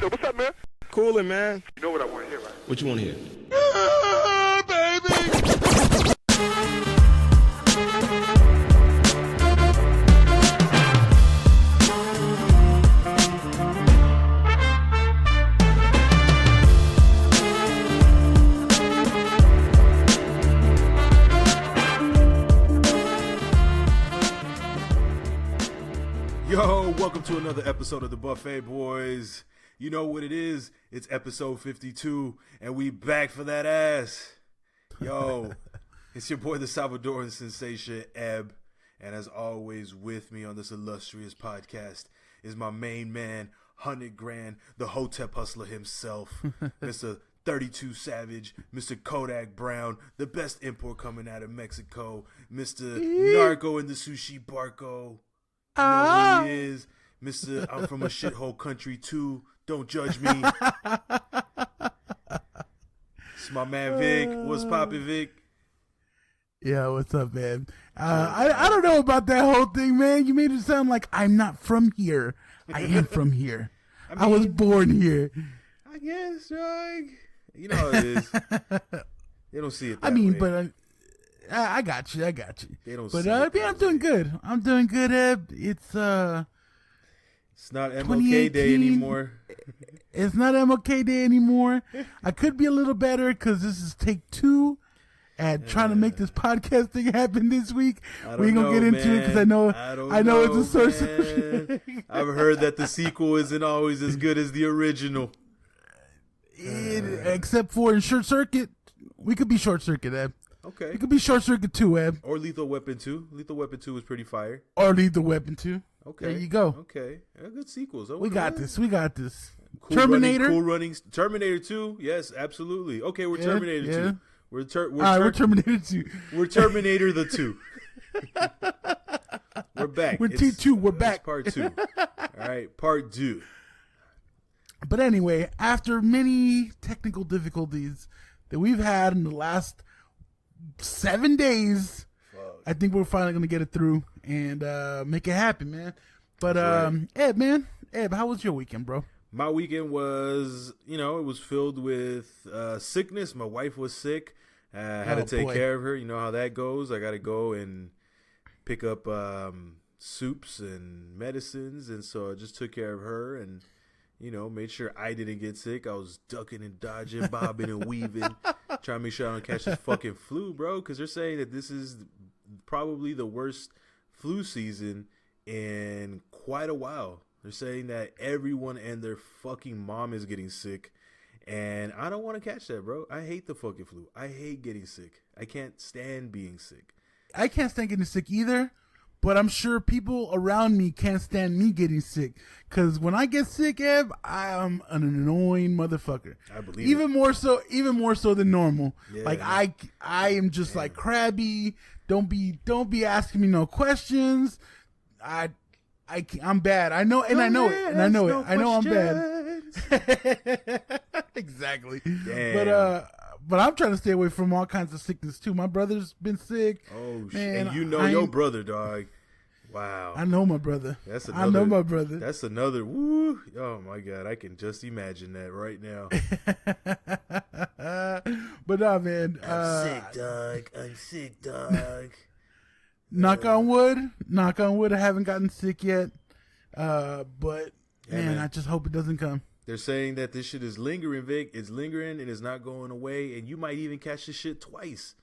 So what's up, man? Coolin', man. You know what I want to hear, right? What you want to hear? Baby! Yo, welcome to another episode of the Buffet Boys. You know what it is. It's episode 52, and we back for that ass. Yo, it's your boy, the Salvadoran sensation, Eb. And as always, with me on this illustrious podcast is my main man, 100 grand, the Hotep hustler himself, Mr. 32 Savage, Mr. Kodak Brown, the best import coming out of Mexico, Mr. Narco in the Sushi Barco. You know who he is, Mr. I'm from a shithole country too. Don't judge me. It's my man Vic. What's poppin', Vic? Yeah, what's up, man? I don't know about that whole thing, man. You made it sound like I'm not from here. I am from here. I was born here. I guess, right? You know how it is. They don't see it that way. But I got you. They don't but see it yeah, I'm doing good. I'm doing good, Eb. It's not MLK Day anymore. It's not MLK Day anymore. I could be a little better because this is take 2 at trying to make this podcast thing happen this week. We ain't gonna get into it because I know it's a source. I've heard that the sequel isn't always as good as the original. Except for in Short Circuit, we could be Short Circuit, Eb. Okay. It could be Short Circuit 2, Eb. Or Lethal Weapon 2. Lethal Weapon 2 is pretty fire. Or Lethal Weapon 2. Okay. There you go. Okay. Yeah, good sequels. We got this. Cool Terminator. Cool Runnings. Terminator 2. Yes, absolutely. Okay, we're Terminator 2. We're Terminator 2. We're Terminator the 2. We're back. We're T2. We're back. Part 2. All right, part 2. But anyway, after many technical difficulties that we've had in the last 7 days, I think we're finally going to get it through and make it happen, man. But, right. Eb, how was your weekend, bro? My weekend was, it was filled with sickness. My wife was sick. I had to take care of her. You know how that goes. I got to go and pick up soups and medicines. And so I just took care of her and, made sure I didn't get sick. I was ducking and dodging, bobbing and weaving, trying to make sure I don't catch this fucking flu, bro. Because they're saying that this is probably the worst flu season in quite a while. They're saying that everyone and their fucking mom is getting sick. And I don't want to catch that, bro. I hate the fucking flu. I hate getting sick. I can't stand being sick. I can't stand getting sick either. But I'm sure people around me can't stand me getting sick. Because when I get sick, Eb, I'm an annoying motherfucker. I believe even more so than normal. Yeah, like I am just like crabby. Don't be asking me no questions. I'm bad. I know it. I know I'm bad. Exactly. Damn. But I'm trying to stay away from all kinds of sickness too. My brother's been sick. Oh shit! Man, and your brother, dog. Wow. I know my brother. I know my brother. That's another. Woo! Oh my god! I can just imagine that right now. But nah, man. I'm sick, dog. Knock on wood. I haven't gotten sick yet. But man, I just hope it doesn't come. They're saying that this shit is lingering, Vic. It's lingering and it's not going away, and you might even catch this shit twice.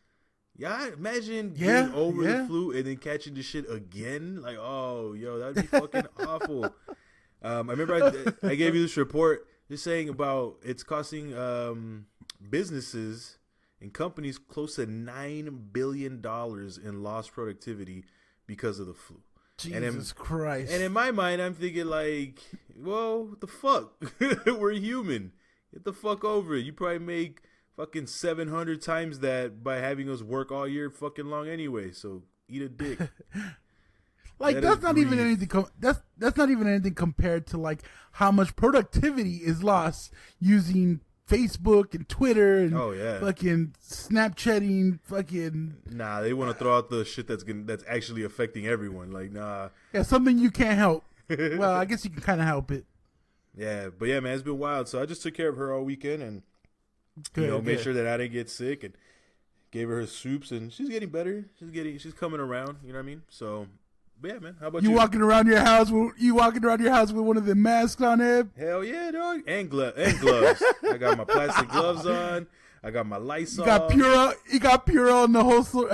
Yeah, imagine getting over the flu and then catching the shit again. Like, oh, yo, that'd be fucking awful. I remember I gave you this report. They're saying about it's costing businesses and companies close to $9 billion in lost productivity because of the flu. Jesus Christ. And in my mind, I'm thinking like, well, what the fuck? We're human. Get the fuck over it. You probably make fucking 700 times that by having us work all year fucking long anyway. So eat a dick. Like that's not even anything. That's not even anything compared to like how much productivity is lost using Facebook and Twitter and fucking Snapchatting, fucking. Nah, they want to throw out the shit that's actually affecting everyone. Like, nah. Yeah, something you can't help. Well, I guess you can kind of help it. Yeah, but yeah, man, it's been wild. So I just took care of her all weekend and made sure that I didn't get sick and gave her soups, and she's getting better. She's coming around. You know what I mean? So, but yeah, man. How about you? Walking around your house with one of the masks on, Eb? Hell yeah, dog. And gloves. I got my plastic gloves on. I got my Lysol. You got Purell in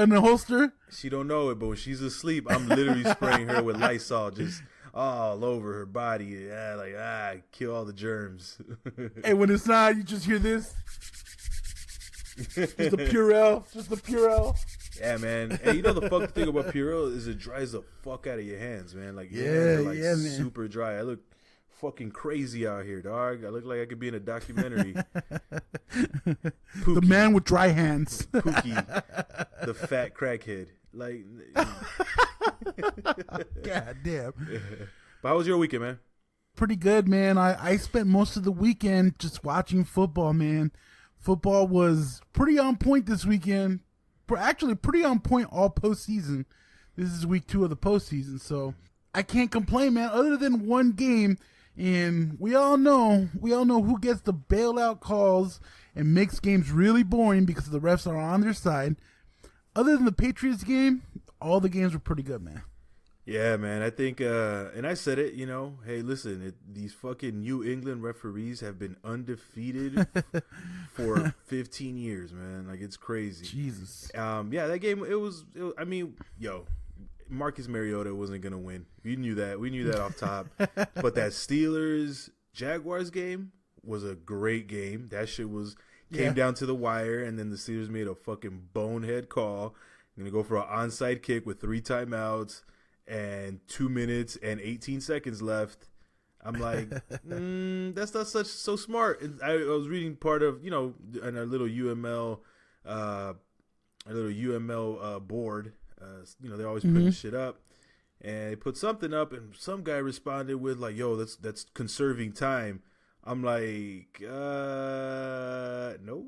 the holster. She don't know it, but when she's asleep, I'm literally spraying her with Lysol just all over her body. Yeah, kill all the germs. And when it's not, you just hear this. Just the Purell. Yeah, man. And you know the fucking thing about Purell is it dries the fuck out of your hands, man. Like, man. Super dry. I look fucking crazy out here, dog. I look like I could be in a documentary. The man with dry hands. Pookie, the fat crackhead. Like, God damn. But how was your weekend, man? Pretty good, man. I spent most of the weekend just watching football, man. Football was pretty on point this weekend. Actually, pretty on point all postseason. This is week 2 of the postseason, so I can't complain, man. Other than one game, and we all know who gets the bailout calls and makes games really boring because the refs are on their side. Other than the Patriots game, all the games were pretty good, man. Yeah, man. I think, and I said it, hey, listen, these fucking New England referees have been undefeated for 15 years, man. Like, it's crazy. Jesus. Yeah, that game, Marcus Mariota wasn't going to win. We knew that. We knew that off top. But that Steelers-Jaguars game was a great game. That shit came down to the wire, and then the Steelers made a fucking bonehead call. Going to go for an onside kick with 3 timeouts. And 2 minutes and 18 seconds left. I'm like, that's not so smart. And I was reading part of, in our little UML, board. They're always putting shit up, and they put something up, and some guy responded with like, "Yo, that's conserving time." I'm like, no.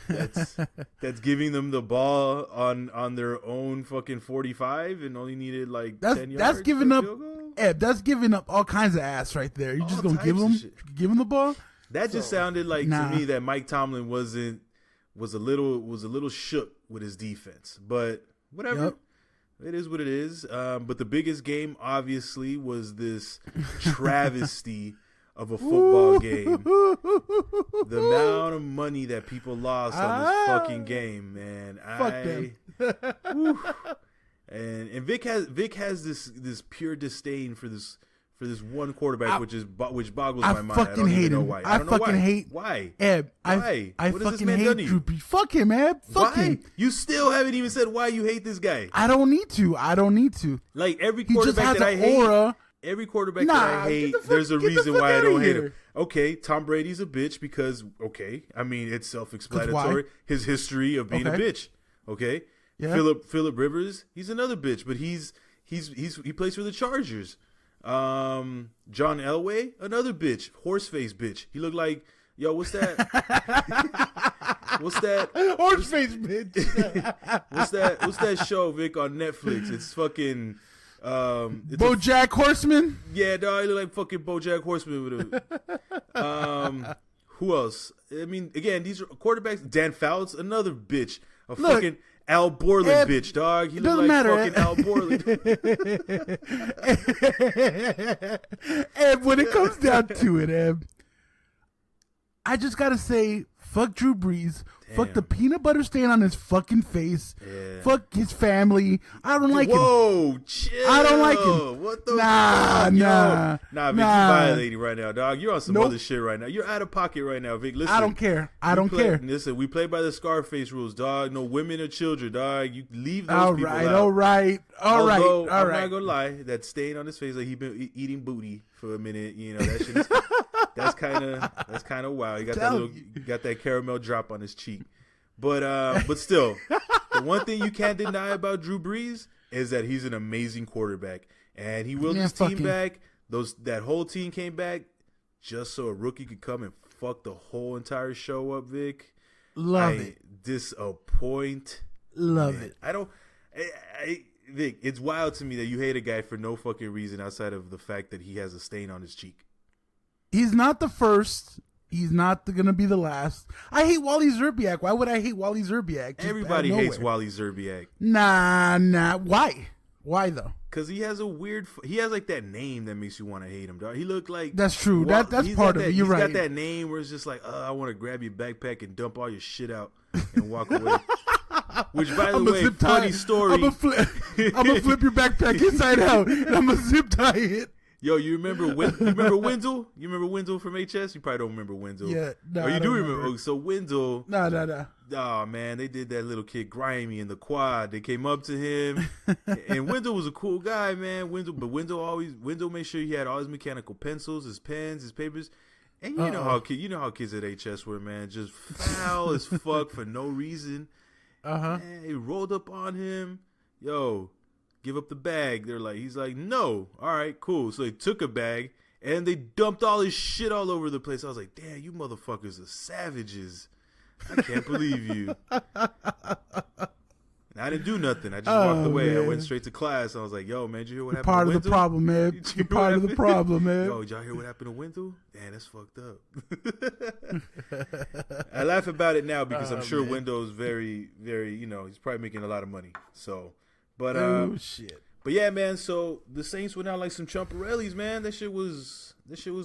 That's giving them the ball on their own fucking 45 and only needed like 10 yards. That's giving up. That's giving up all kinds of ass right there. You just gonna give him the ball? That just sounded like to me that Mike Tomlin was a little shook with his defense. But whatever. Yep. It is what it is. But the biggest game obviously was this travesty of a football game. The amount of money that people lost on this fucking game, man. Fuck them. And Vic has this pure disdain for this one quarterback, which boggles my mind. I don't even know why. I fucking hate why. Eb, why? I fucking hate Drew Brees. Fuck him, Eb. Fuck him. You still haven't even said why you hate this guy. I don't need to. Like every quarterback that I hate. Aura. Every quarterback that I hate, there's a reason why I don't hate him. Okay, Tom Brady's a bitch because, it's self-explanatory. His history of being a bitch. Okay? Yeah. Phillip Rivers, he's another bitch, but he plays for the Chargers. John Elway, another bitch. Horseface bitch. He looked like, what's that? Horseface bitch. What's that show, Vic, on Netflix? It's fucking... BoJack Horseman. Yeah, dog. I look like fucking BoJack Horseman with a. Who else? Again, these are quarterbacks. Dan Fouts, another bitch. Fucking Al Borland bitch, dog. He look like fucking Al Borland. And when it comes down to it, Eb, I just gotta say, fuck Drew Brees. Damn. Fuck the peanut butter stain on his fucking face. Yeah. Fuck his family. I don't like him. Whoa, chill. I don't like him. What the fuck? Nah, Vic, you're violating right now, dog. You're on some other shit right now. You're out of pocket right now, Vic. Listen. I don't care. Listen, we play by the Scarface rules, dog. No women or children, dog. You leave those people out. All right. I'm not gonna lie. That stain on his face, like he been eating booty for a minute. That shit is... That's kind of wild. He got that caramel drop on his cheek, but still, the one thing you can't deny about Drew Brees is that he's an amazing quarterback, and he willed his team back. That whole team came back just so a rookie could come and fuck the whole entire show up. Vic, love it. Disappoint. Love it. I don't. Vic, it's wild to me that you hate a guy for no fucking reason outside of the fact that he has a stain on his cheek. He's not the first. He's not going to be the last. I hate Wally Szczerbiak. Why would I hate Wally Szczerbiak? Everybody hates Wally Szczerbiak. Nah. Why? Why though? Because he has he has like that name that makes you want to hate him, dog. He looked like... That's true. That's part of it. You're right. He's got that name where it's just like, I want to grab your backpack and dump all your shit out and walk away. Which, by the way, funny story. I'm going to flip your backpack inside out and I'm going to zip tie it. Yo, you remember Wendell? You remember Wendell from HS? You probably don't remember Wendell. Yeah, no. You do remember. Oh, so Wendell. No. Oh man, they did that little kid Grimy in the quad. They came up to him, and Wendell was a cool guy, man. Wendell made sure he had all his mechanical pencils, his pens, his papers, and you know how kids at HS were, man, just foul as fuck for no reason. And he rolled up on him, yo. Give up the bag. He's like, no. All right, cool. So they took a bag and they dumped all his shit all over the place. I was like, damn, you motherfuckers are savages. I can't believe you. And I didn't do nothing. I just walked away. Man. I went straight to class. I was like, yo, man, did you hear what happened part to of the problem, man. You're part of the problem, man. Yo, did y'all hear what happened to Wendell? Damn, that's fucked up. I laugh about it now because I'm sure Wendell's very, very, he's probably making a lot of money. So... But shit. But yeah, man. So the Saints went out like some Chumparellis, man. This shit was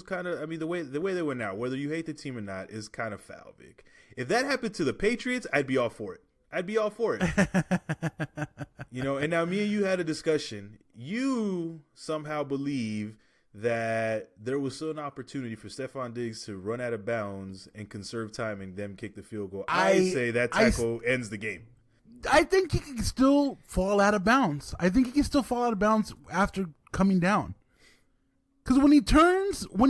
kind of. I mean, the way they went out, whether you hate the team or not, is kind of foul, Vic. If that happened to the Patriots, I'd be all for it. And now me and you had a discussion. You somehow believe that there was still an opportunity for Stephon Diggs to run out of bounds and conserve time and them kick the field goal. I say that tackle ends the game. I think he can still fall out of bounds. After coming down. Because when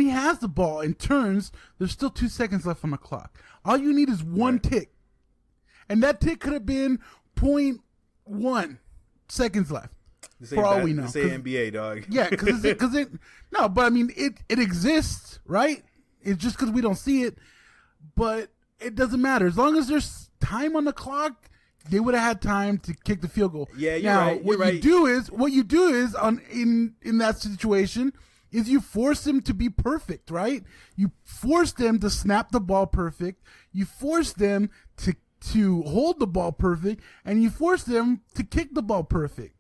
he has the ball and turns, there's still 2 seconds left on the clock. All you need is one tick. And that tick could have been 0.1 seconds left. For all we know. This ain't NBA, dog. Yeah, but I mean, it exists, right? It's just because we don't see it. But it doesn't matter. As long as there's time on the clock, they would have had time to kick the field goal. Yeah, you're right. What you do is in that situation is you force them to be perfect, right? You force them to snap the ball perfect. You force them to hold the ball perfect, and you force them to kick the ball perfect.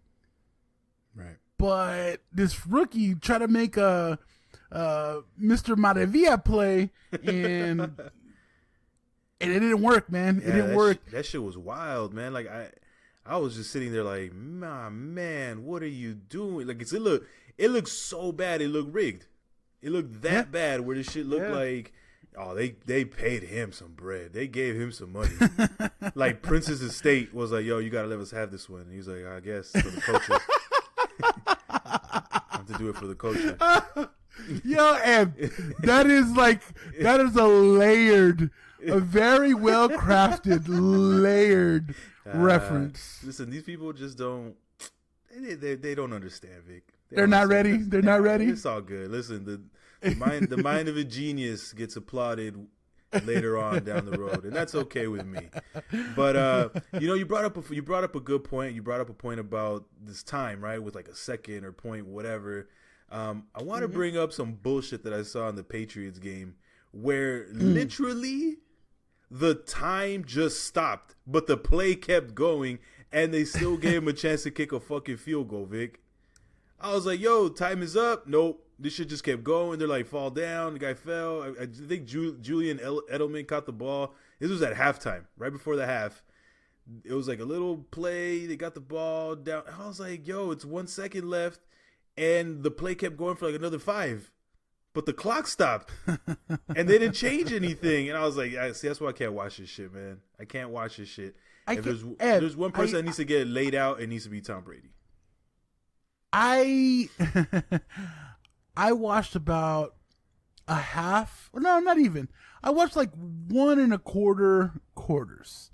Right. But this rookie tried to make a Mr. Maravilla play and. And it didn't work, man. It didn't work. That shit was wild, man. Like I was just sitting there like, man, what are you doing? Like it looked so bad. It looked rigged. It looked that bad where this shit looked like, oh, they paid him some bread. They gave him some money. Like Princess Estate was like, yo, you gotta let us have this one. And he was like, I guess for the culture. I have to do it for the culture. Yo, and that is a very well crafted, layered reference. Listen, these people just don't. They don't understand, Vic. They're not ready. They're not ready. It's all good. Listen, the mind of a genius gets applauded later on down the road, and that's okay with me. But you brought up a good point. You brought up a point about this time, right, with like a second or point whatever. I want to bring up some bullshit that I saw in the Patriots game where literally the time just stopped, but the play kept going, and they still gave him a chance to kick a fucking field goal, Vic. I was like, yo, time is up. Nope. This shit just kept going. They're like, fall down. The guy fell. I think Julian Edelman caught the ball. This was at halftime, right before the half. It was like a little play. They got the ball down. I was like, yo, it's 1 second left. And the play kept going for like another 5. But the clock stopped. And they didn't change anything. And I was like, see, that's why I can't watch this shit, man. I can't watch this shit. If there's one person that needs to get laid out, it needs to be Tom Brady. I watched about a half. No, not even. I watched like 1 1/4 quarters.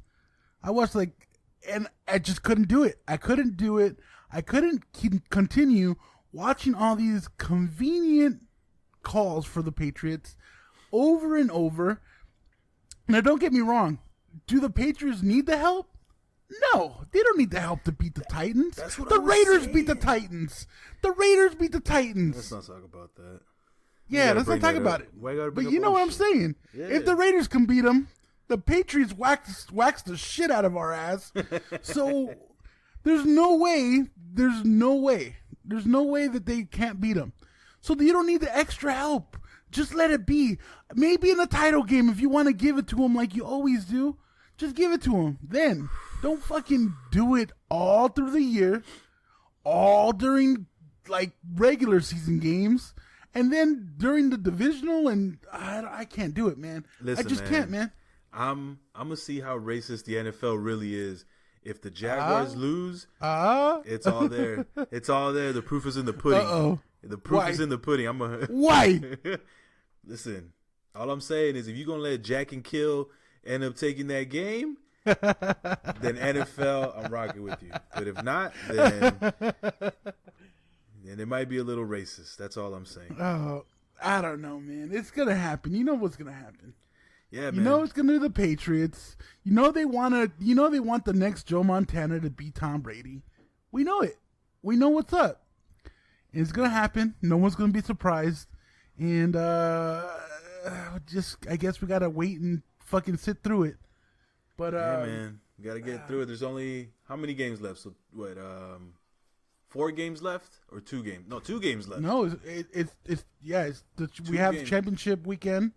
I watched and I just couldn't do it. I couldn't do it. I couldn't continue watching all these convenient calls for the Patriots over and over. Now, don't get me wrong. Do the Patriots need the help? No, they don't need the help to beat the Titans. That's what the I was Raiders saying. beat the Titans. The Raiders beat the Titans. Let's not talk about that. Yeah, let's not talk about it. But you know what I'm saying? Yeah. If the Raiders can beat them, the Patriots wax the shit out of our ass. So there's no way that they can't beat them. So you don't need the extra help. Just let it be. Maybe in a title game, if you want to give it to them like you always do, just give it to them. Then don't fucking do it all through the year, all during like regular season games, and then during the divisional. And I can't do it, man. Listen, I just can't, man. I'm gonna see how racist the NFL really is. If the Jaguars lose, it's all there. It's all there. The proof is in the pudding. Uh-oh. The proof Why? is in the pudding. Why? Listen, all I'm saying is if you're going to let Jack and Kill end up taking that game, then NFL, I'm rocking with you. But if not, then it might be a little racist. That's all I'm saying. Oh, I don't know, man. It's going to happen. You know what's going to happen. Yeah, man. You know it's going to be the Patriots. You know they want the next Joe Montana to beat Tom Brady. We know it. We know what's up. It's going to happen. No one's going to be surprised. And I guess we got to wait and fucking sit through it. But yeah, man. We got to get through it. There's only how many games left? So what, 4 games left or 2 games? No, 2 games left. No, we have championship weekend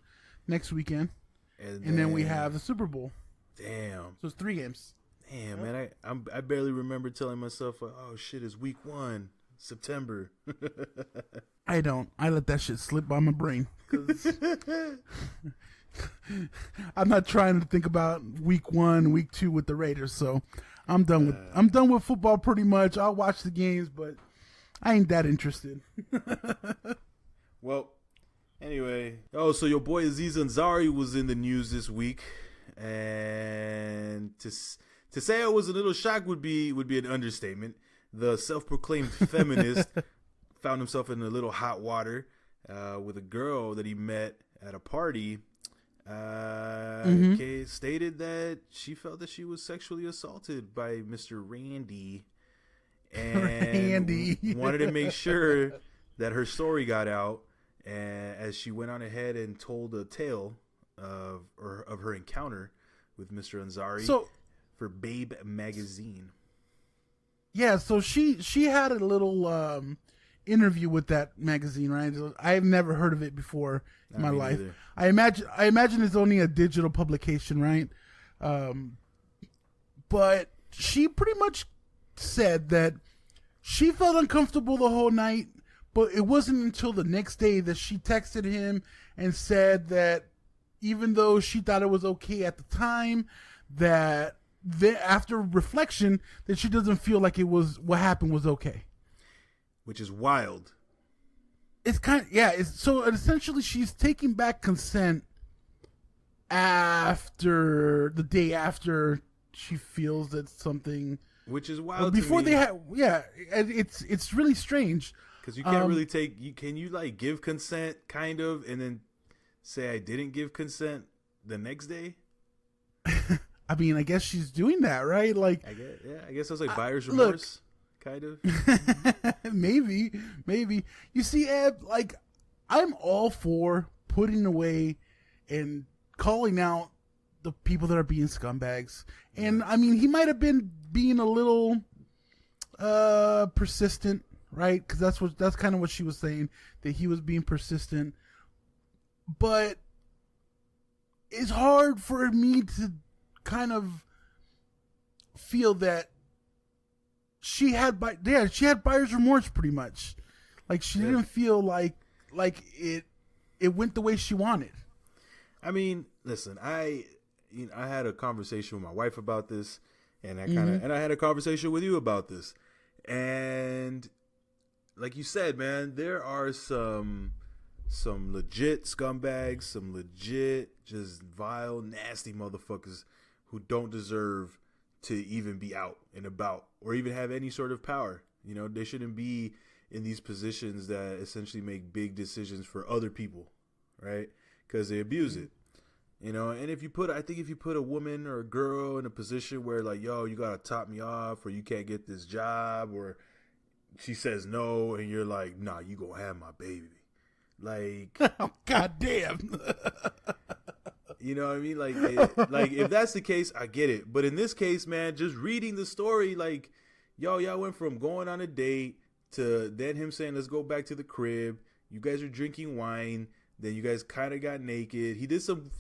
next weekend. And then we have the Super Bowl. Damn. So it's 3 games. Damn, man. I barely remember telling myself, like, oh, shit, it's week 1, September. I don't. I let that shit slip by my brain. I'm not trying to think about week 1, week 2 with the Raiders. So I'm done with football pretty much. I'll watch the games, but I ain't that interested. Well, anyway, so your boy Aziz I'msorry was in the news this week, and to say I was a little shocked would be an understatement. The self-proclaimed feminist found himself in a little hot water with a girl that he met at a party. Stated that she felt that she was sexually assaulted by Mr. Randy, and wanted to make sure that her story got out. And as she went on ahead and told a tale of her encounter with Mr. Ansari for Babe magazine. Yeah, so she had a little interview with that magazine, right? I've never heard of it before in my life. Either. I imagine it's only a digital publication, right? But she pretty much said that she felt uncomfortable the whole night. But it wasn't until the next day that she texted him and said that even though she thought it was okay at the time, that after reflection, that she doesn't feel like it was what happened was okay. Which is wild. It's kind of, so essentially she's taking back consent after the day after she feels that something. Which is wild. Before to me. They had, it's really strange. Because you can't really can you like give consent kind of and then say I didn't give consent the next day? I mean, I guess she's doing that, right? Like, I guess that's like buyer's remorse, kind of. maybe. You see, Ed, like, I'm all for putting away and calling out the people that are being scumbags. And I mean, he might have been being a little persistent. Right, because that's kind of what she was saying, that he was being persistent. But it's hard for me to kind of feel that she had buyer's remorse pretty much. Like she didn't feel like it went the way she wanted. I mean, listen, I had a conversation with my wife about this, and I had a conversation with you about this, and. Like you said, man, there are some legit scumbags, some legit just vile, nasty motherfuckers who don't deserve to even be out and about or even have any sort of power. You know, they shouldn't be in these positions that essentially make big decisions for other people, right? Because they abuse it. You know, and I think if you put a woman or a girl in a position where like, yo, you gotta top me off, or you can't get this job, or she says no, and you're like, nah, you gonna have my baby. Like, oh, God damn. You know what I mean? Like if that's the case, I get it. But in this case, man, just reading the story, like, y'all went from going on a date to then him saying, let's go back to the crib. You guys are drinking wine. Then you guys kind of got naked. He did some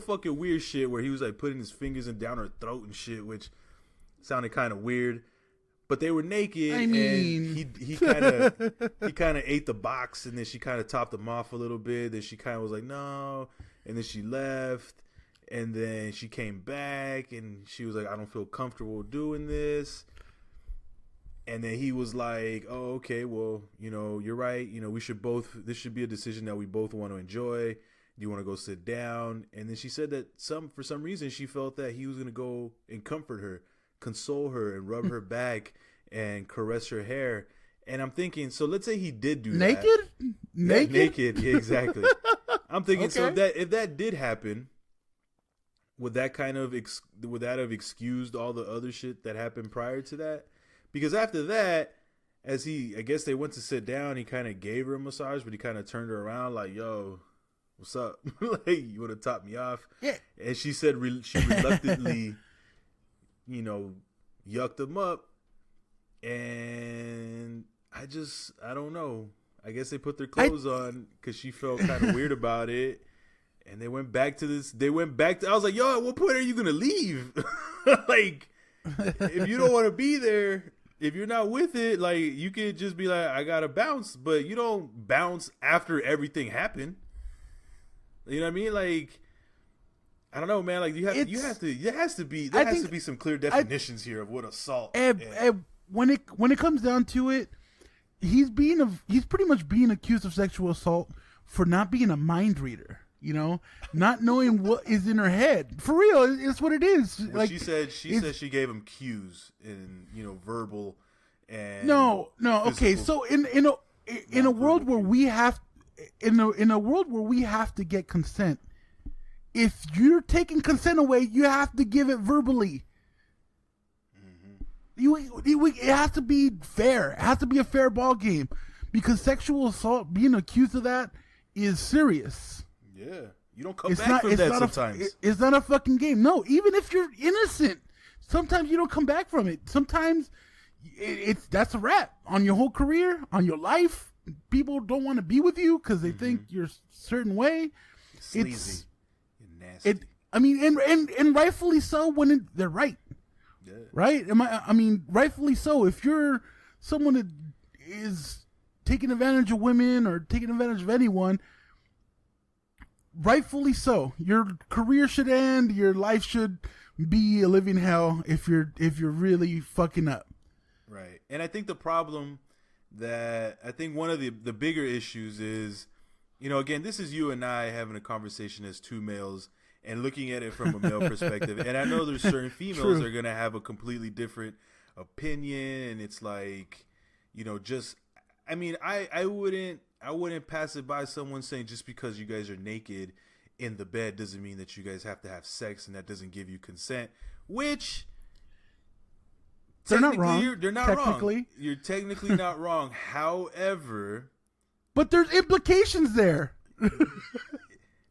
fucking weird shit where he was like putting his fingers in down her throat and shit, which sounded kind of weird. But they were naked, and he kind of ate the box, and then she kind of topped him off a little bit. Then she kind of was like, no, and then she left, and then she came back, and she was like, I don't feel comfortable doing this. And then he was like, oh, okay, well, you know, you're right. You know, this should be a decision that we both want to enjoy. Do you want to go sit down? And then she said that for some reason, she felt that he was going to go and comfort her, console her, and rub her back and caress her hair. And I'm thinking, so let's say he did do naked? that. Naked? Yeah, exactly. I'm thinking, okay. So if that did happen, would that have excused all the other shit that happened prior to that? Because after that, I guess they went to sit down, he kind of gave her a massage, but he kind of turned her around like, yo, what's up? Like, you want to top me off? Yeah. And she said she reluctantly, you know, yucked him up. And I don't know. I guess they put their clothes on because she felt kind of weird about it. And they went back to I was like, yo, at what point are you going to leave? Like, if you don't want to be there, if you're not with it, like, you could just be like, I gotta bounce, but you don't bounce after everything happened. You know what I mean? Like, I don't know, man. Like, there has to be some clear definitions here of what assault. When it comes down to it, he's pretty much being accused of sexual assault for not being a mind reader. You know, not knowing what is in her head. For real, it's what it is. Well, like, she said she gave him cues in, you know, verbal and no. Okay, so in a world where we have to get consent, if you're taking consent away, you have to give it verbally. Mm-hmm. It has to be fair. It has to be a fair ball game, because sexual assault, being accused of that, is serious. Yeah, you don't come back from that sometimes. It's not a fucking game. No, even if you're innocent, sometimes you don't come back from it. Sometimes that's a wrap on your whole career, on your life. People don't want to be with you because they think you're a certain way. Sleazy. You're nasty. And rightfully so when they're right. Yeah. Right? Rightfully so. If you're someone that is taking advantage of women or taking advantage of anyone, rightfully so. Your career should end. Your life should be a living hell if you're really fucking up. Right. And I think the problem one of the bigger issues is, you know, again, this is you and I having a conversation as two males and looking at it from a male perspective. And I know there's certain females that are going to have a completely different opinion. And it's like, you know, I wouldn't pass it by someone saying just because you guys are naked in the bed doesn't mean that you guys have to have sex, and that doesn't give you consent, which they're not wrong. They're not wrong. You're technically not wrong. However, but there's implications there.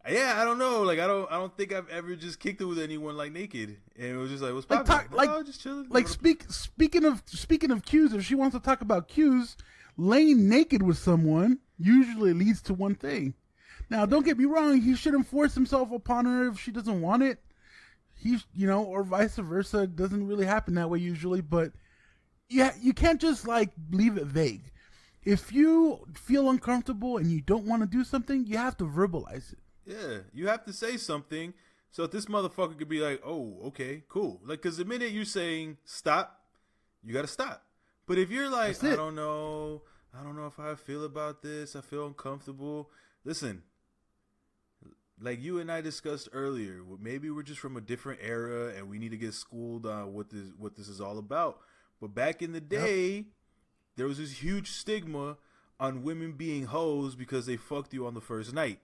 Yeah, I don't know. Like, I don't think I've ever just kicked it with anyone like naked, and it was just like, what's poppin'? Just chilling. Like, speaking of cues, if she wants to talk about cues, laying naked with someone usually leads to one thing. Now, don't get me wrong. He shouldn't force himself upon her if she doesn't want it. Or vice versa. It doesn't really happen that way usually. But yeah, you can't just like leave it vague. If you feel uncomfortable and you don't want to do something, you have to verbalize it. Yeah, you have to say something so that this motherfucker could be like, oh, okay, cool. Like, because the minute you're saying stop, you got to stop. But if you're like, I don't know if how I feel about this, I feel uncomfortable. Listen, like you and I discussed earlier, maybe we're just from a different era and we need to get schooled on what this is all about. But back in the day, there was this huge stigma on women being hoes because they fucked you on the first night.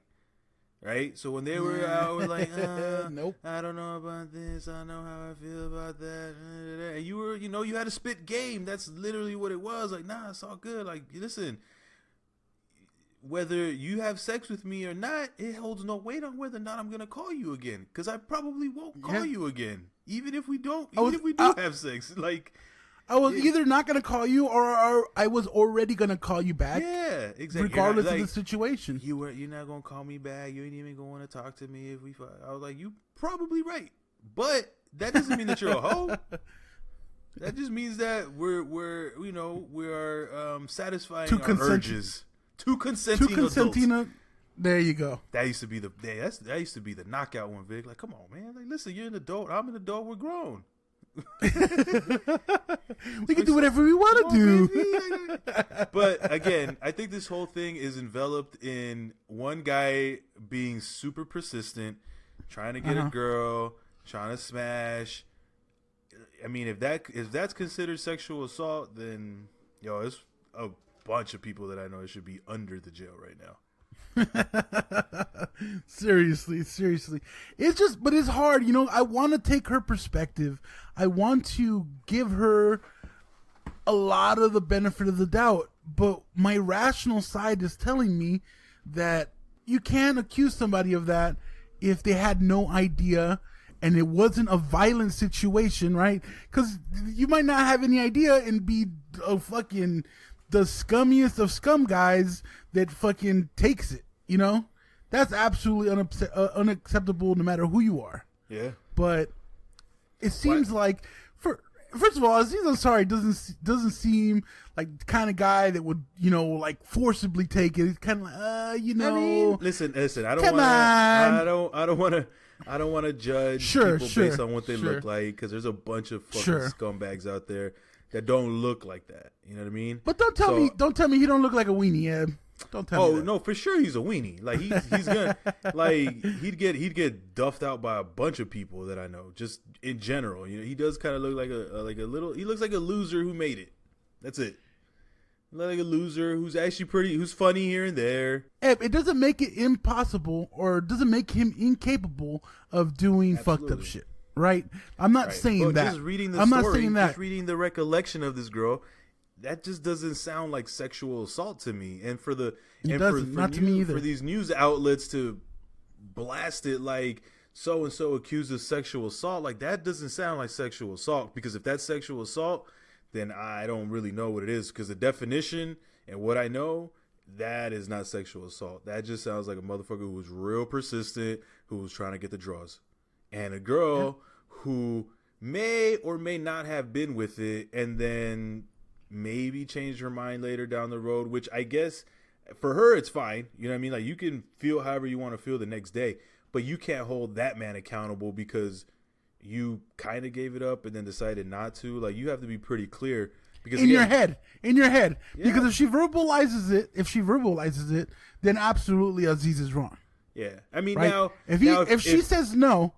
right? So when they were out, we're like, nope. I don't know about this. I know how I feel about that. And you were, you had to spit game. That's literally what it was. Like, nah, it's all good. Like, listen, whether you have sex with me or not, it holds no weight on whether or not I'm gonna call you again. Because I probably won't call you again, even if we don't. Even if we do have sex, like. I was either not going to call you or I was already going to call you back. Yeah, exactly. Regardless of the situation. You're not going to call me back. You ain't even going to talk to me if we fight. I was like, you probably right. But that doesn't mean that you're a hoe. That just means that we're satisfying our urges. Two consenting adults. There you go. That used to be that used to be the knockout one, Vic. Like, come on, man. Like, listen, you're an adult. I'm an adult. We're grown. We can do whatever we want to do. But again, I think this whole thing is enveloped in one guy being super persistent, trying to get a girl, trying to smash. I mean, if that's considered sexual assault, then it's a bunch of people that I know should be under the jail right now. seriously, but it's hard. I want to take her perspective. I want to give her a lot of the benefit of the doubt, but my rational side is telling me that you can't accuse somebody of that if they had no idea and it wasn't a violent situation, right? Because you might not have any idea and be a fucking the scummiest of scum guys that fucking takes it. That's absolutely unacceptable no matter who you are. Yeah. But it seems like, first of all, Aziz I'msorry doesn't seem like the kind of guy that would, like forcibly take it. He's kind of like, I mean, listen. I don't want to judge people based on what they look like, because there's a bunch of fucking scumbags out there that don't look like that. You know what I mean? But don't tell me he don't look like a weenie, Eb. Don't tell me. Oh no, for sure he's a weenie. Like he's gonna like he'd get duffed out by a bunch of people that I know. Just in general, he does kind of look like a little. He looks like a loser who made it. That's it. Like a loser who's actually who's funny here and there. It doesn't make it impossible, or doesn't make him incapable of doing fucked up shit. Right? I'm not saying that. Just reading the I'm story, not saying that. Just reading the recollection of this girl, that just doesn't sound like sexual assault to me. And for these news outlets to blast it like so and so accused of sexual assault, like that doesn't sound like sexual assault. Because if that's sexual assault, then I don't really know what it is. Because the definition and what I know, that is not sexual assault. That just sounds like a motherfucker who was real persistent, who was trying to get the draws, and a girl who may or may not have been with it, and then maybe changed her mind later down the road, which I guess for her it's fine. You know what I mean? Like, you can feel however you want to feel the next day, but you can't hold that man accountable because you kind of gave it up and then decided not to. Like, you have to be pretty clear, because in your head, because if she verbalizes it, then absolutely Aziz is wrong. Yeah, I mean, right? now if she says no,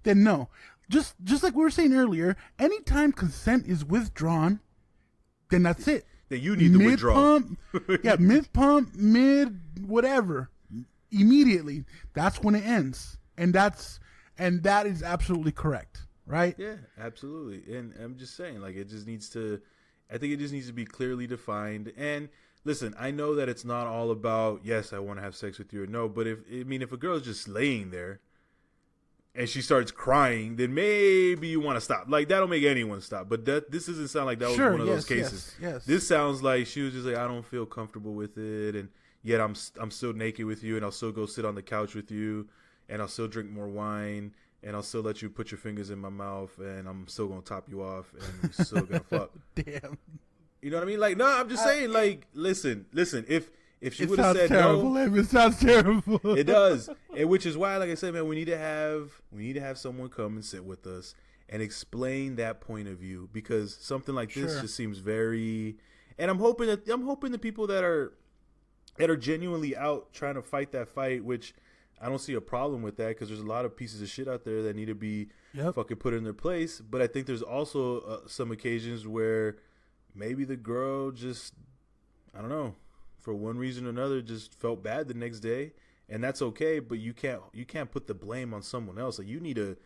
then no. Just like we were saying earlier, anytime consent is withdrawn, then that's it. Then you need to withdraw. Mid pump, whatever, immediately. That's when it ends, and that is absolutely correct, right? Yeah, absolutely. And I'm just saying, like, I think it just needs to be clearly defined. And listen, I know that it's not all about, yes, I want to have sex with you or no, but if a girl's just laying there and she starts crying, then maybe you want to stop. Like, that'll make anyone stop. But this doesn't sound like that was one of those cases. Yes. This sounds like she was just like, I don't feel comfortable with it, and yet I'm still naked with you, and I'll still go sit on the couch with you, and I'll still drink more wine, and I'll still let you put your fingers in my mouth, and I'm still gonna top you off, and we're still gonna fuck. Damn. You know what I mean? Like, no, I'm just saying, like, listen. If she would have said terrible, no, it sounds terrible. It does, and which is why, like I said, man, we need to have someone come and sit with us and explain that point of view, because something like this just seems very. And I'm hoping the people that are genuinely out trying to fight that fight, which I don't see a problem with that, because there's a lot of pieces of shit out there that need to be fucking put in their place. But I think there's also some occasions where maybe the girl just, I don't know, for one reason or another, just felt bad the next day, and that's okay. But you can't put the blame on someone else. Like, you need to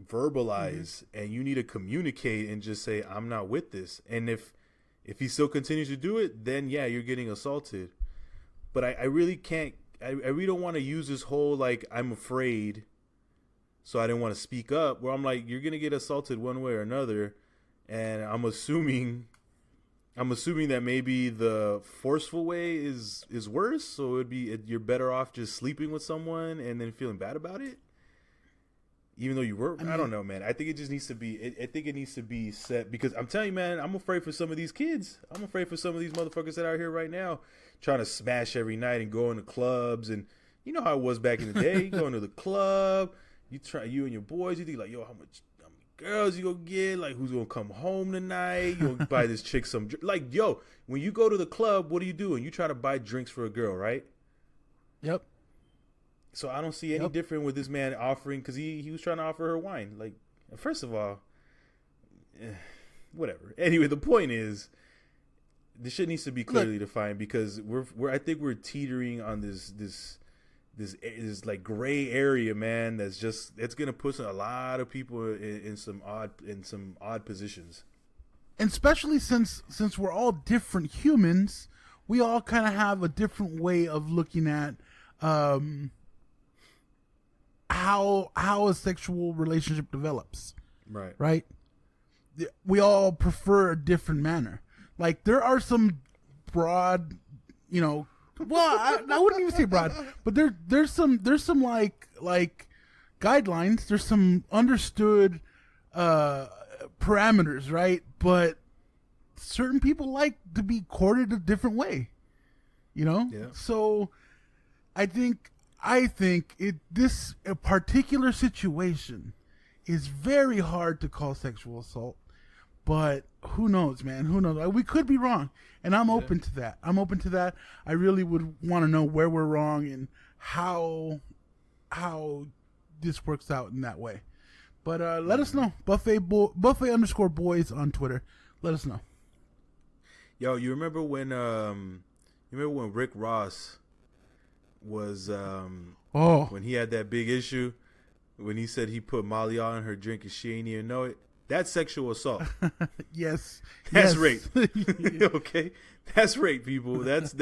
verbalize and you need to communicate and just say, I'm not with this. And if he still continues to do it, then yeah, you're getting assaulted. But I really can't. I really don't want to use this whole like I'm afraid, so I didn't want to speak up. Where I'm like, you're gonna get assaulted one way or another, and I'm assuming that maybe the forceful way is worse. So you're better off just sleeping with someone and then feeling bad about it, even though you were. I don't know, man. I think it just needs to be. I think it needs to be set, because I'm telling you, man, I'm afraid for some of these kids. I'm afraid for some of these motherfuckers that are out here right now, trying to smash every night and go into clubs. And you know how it was back in the day. You go into the club, you and your boys, you think like, yo, how many girls you gonna get? Like, who's gonna come home tonight? You gonna buy this chick some like, yo, when you go to the club, what are you doing? You try to buy drinks for a girl, right? Yep. So I don't see any different with this man offering, because he was trying to offer her wine. Like, first of all, whatever. Anyway, the point is, this shit needs to be clearly defined, because I think we're teetering on this like gray area, man. It's gonna put a lot of people in some odd positions. And especially since we're all different humans, we all kind of have a different way of looking at how a sexual relationship develops. Right. We all prefer a different manner. Like, there are some broad, well, I wouldn't even say broad, but there's some like guidelines. There's some understood parameters, right? But certain people like to be courted a different way, Yeah. So I think this particular situation is very hard to call sexual assault, but who knows, man? Who knows? We could be wrong, and I'm open to that. I really would want to know where we're wrong and how this works out in that way. But let us know. Buffet_boys on Twitter. Let us know. Yo, you remember when Rick Ross was when he had that big issue when he said he put Molly on her drink and she ain't even know it? That's sexual assault. Yes. That's rape. Okay? That's rape, people. That's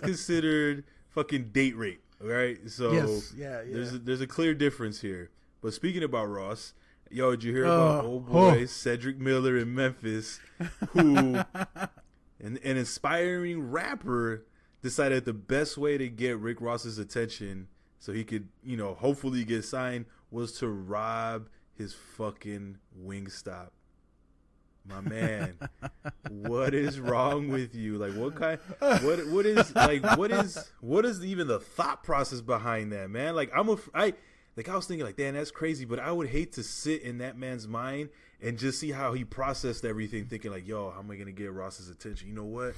considered fucking date rape. All right? So yes. Yeah. There's a clear difference here. But speaking about Ross, yo, did you hear about old boy Cedric Miller in Memphis, who an inspiring rapper decided the best way to get Rick Ross's attention so he could, hopefully get signed, was to rob his fucking WingStop. My man, what is wrong with you? Like, what is even the thought process behind that, man? Like, I was thinking like, damn, that's crazy, but I would hate to sit in that man's mind and just see how he processed everything, thinking like, yo, how am I going to get Ross's attention? You know what?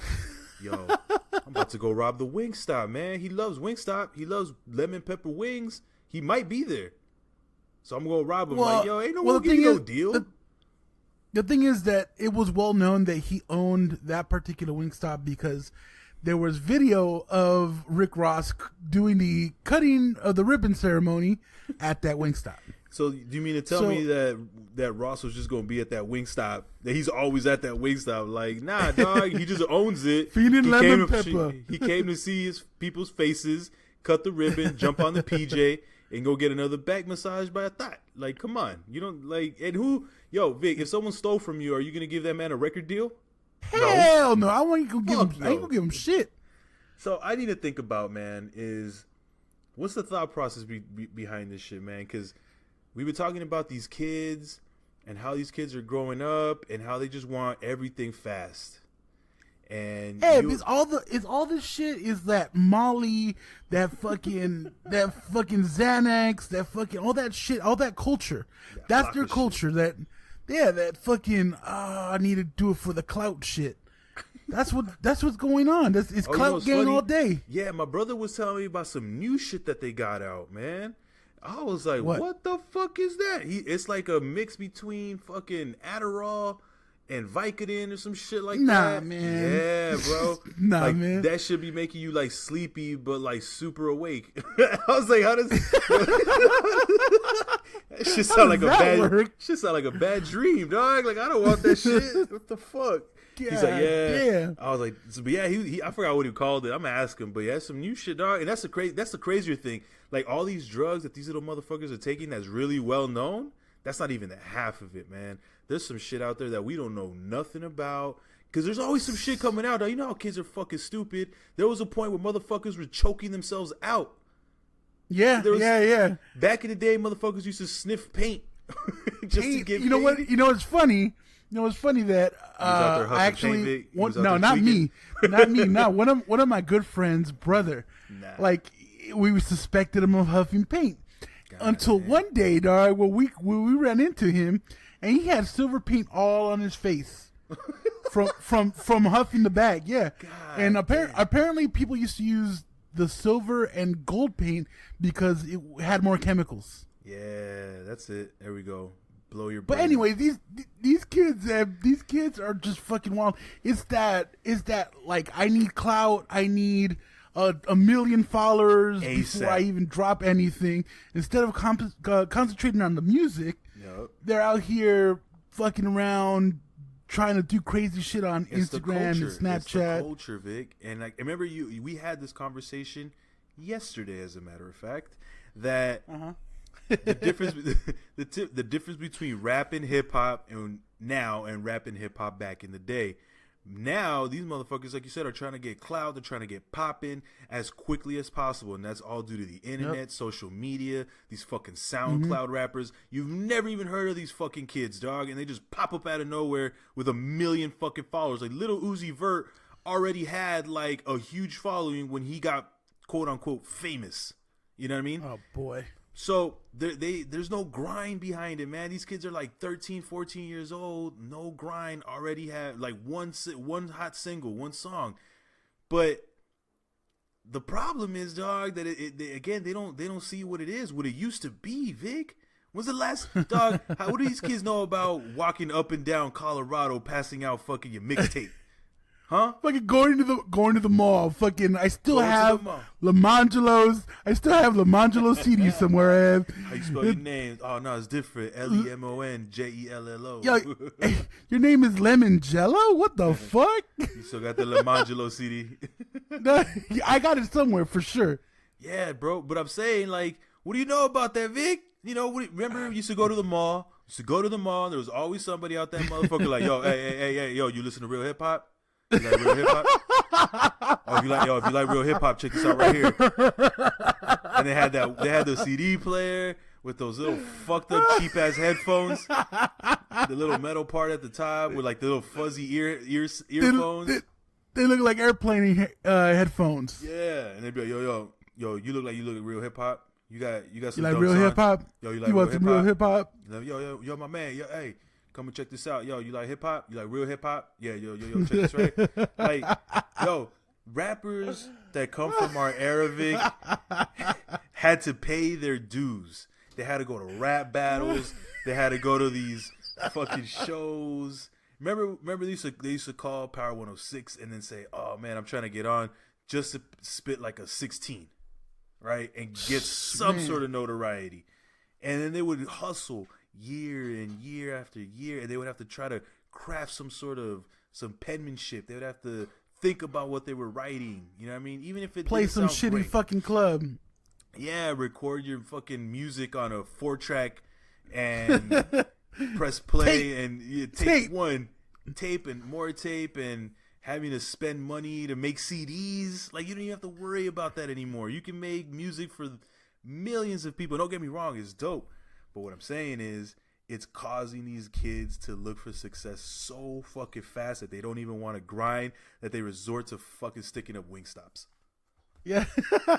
Yo, I'm about to go rob the WingStop, man. He loves WingStop. He loves lemon pepper wings. He might be there. So I'm going to rob him. Like, yo, ain't no one give you no deal. The thing is that it was well known that he owned that particular WingStop because there was video of Rick Ross doing the cutting of the ribbon ceremony at that WingStop. So do you mean to tell me that Ross was just going to be at that WingStop, that he's always at that WingStop? Like, nah, dog, he just owns it. Feeding lemon pepper. He came to see his people's faces, cut the ribbon, jump on the PJ, and go get another back massage by a thought. Like, come on. You don't, like, and yo, Vic, if someone stole from you, are you going to give that man a record deal? Hell no. I ain't going to give him shit. So I need to think about, man, is what's the thought process behind this shit, man? Because we've been talking about these kids and how these kids are growing up and how they just want everything fast. And it's all this shit is that Molly, that fucking Xanax, that fucking all that shit, all that culture. That's their culture. Shit. That fucking I need to do it for the clout shit. That's what's going on. It's clout gang all day. Yeah, my brother was telling me about some new shit that they got out, man. I was like, what the fuck is that? It's like a mix between fucking Adderall and Vicodin or some shit like nah, that. Man. Yeah, bro. Nah, like, man. That should be making you like sleepy, but like super awake. I was like, how does that shit sound like a bad work? Shit sound like a bad dream, dog. Like I don't want that shit. What the fuck? God, he's like, yeah. Damn. I was like, so, but yeah, he I forgot what he called it. I'm gonna ask him, but yeah, some new shit, dog. And that's the crazier thing. Like all these drugs that these little motherfuckers are taking that's really well known. That's not even the half of it, man. There's some shit out there that we don't know nothing about. Because there's always some shit coming out. You know how kids are fucking stupid. There was a point where motherfuckers were choking themselves out. Yeah, yeah. Back in the day, motherfuckers used to sniff paint just to get. You know what? You know what's funny? You know what's funny that I actually not me. No, one of my good friends' brother. Nah. Like we suspected him of huffing paint. Until one day, dog, when we ran into him, and he had silver paint all on his face from huffing the bag. Yeah, and apparently people used to use the silver and gold paint because it had more chemicals. Yeah, that's it. There we go. Blow your. But anyway, these kids are just fucking wild. It's that like I need clout. I need a million followers before I even drop anything. Instead of concentrating on the music, they're out here fucking around trying to do crazy shit on Instagram and Snapchat. It's the culture, Vic. And like, I remember we had this conversation yesterday, as a matter of fact, that the difference between rap and hip hop and now and rap and hip hop back in the day. Now, these motherfuckers, like you said, are trying to get clout. They're trying to get popping as quickly as possible. And that's all due to the internet, social media, these fucking SoundCloud rappers. You've never even heard of these fucking kids, dog. And they just pop up out of nowhere with 1 million fucking followers. Like, Lil Uzi Vert already had, like, a huge following when he got, quote-unquote, famous. You know what I mean? Oh, boy. So there's no grind behind it, man. These kids are like 13, 14 years old. No grind. Already have like one hot single, one song. But the problem is, dog, that they don't see what it is, what it used to be, Vic. When's the last, dog? What do these kids know about walking up and down Colorado, passing out fucking your mixtape? Huh? Fucking going to the mall. Fucking, I still have Lamangelo's. I still have Lamangelo's CD somewhere. How you spell your name? Oh no, it's different. LEMONJELLO. Yo, your name is Lemon Jello? What the fuck? You still got the Lamangelo CD? I got it somewhere for sure. Yeah, bro. But I'm saying, like, what do you know about that, Vic? You know, remember you used to go to the mall. There was always somebody out there, motherfucker, like, yo, hey, yo, you listen to real hip hop? You like real hip hop? If you like real hip hop, check this out right here. And they had the CD player with those little fucked up cheap ass headphones, the little metal part at the top with like the little fuzzy earphones. They look like airplane headphones. Yeah, and they'd be like, yo, you look like real hip hop. You got some. You like real hip hop? Yo, you like want some real hip hop? Yo, my man. Yo, hey. Come and check this out. Yo, you like hip hop? You like real hip hop? Yeah, yo, check this right. Like, yo, rappers that come from our era, Vic, had to pay their dues. They had to go to rap battles. They had to go to these fucking shows. Remember they used to call Power 106 and then say, oh man, I'm trying to get on just to spit like a 16, right? And get some sort of notoriety. And then they would hustle year and year after year, and they would have to try to craft some penmanship. They would have to think about what they were writing. You know what I mean? Even if it play some shitty great. Fucking club. Yeah, record your fucking music on a 4-track and press play and tape and more tape and having to spend money to make CDs. Like, you don't even have to worry about that anymore. You can make music for millions of people. Don't get me wrong, it's dope. But what I'm saying is, it's causing these kids to look for success so fucking fast that they don't even want to grind, that they resort to fucking sticking up WingStops. Yeah,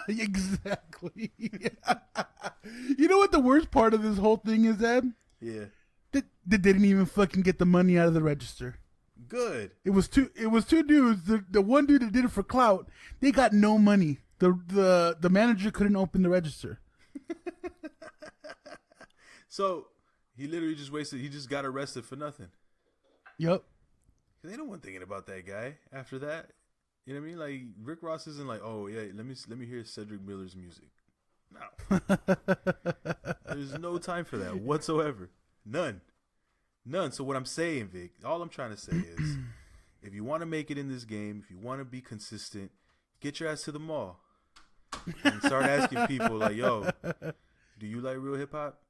exactly. You know what the worst part of this whole thing is, Ed? Yeah. They didn't even fucking get the money out of the register. Good. It was two dudes. The one dude that did it for clout, they got no money. The manager couldn't open the register. So he literally just wasted. He just got arrested for nothing. Yep. Because ain't no one thinking about that guy after that. You know what I mean? Like, Rick Ross isn't like, oh, yeah, let me hear Cedric Miller's music. No. There's no time for that whatsoever. None. So what I'm saying, Vic, all I'm trying to say is, if you want to make it in this game, if you want to be consistent, get your ass to the mall. And start asking people like, yo, do you like real hip hop?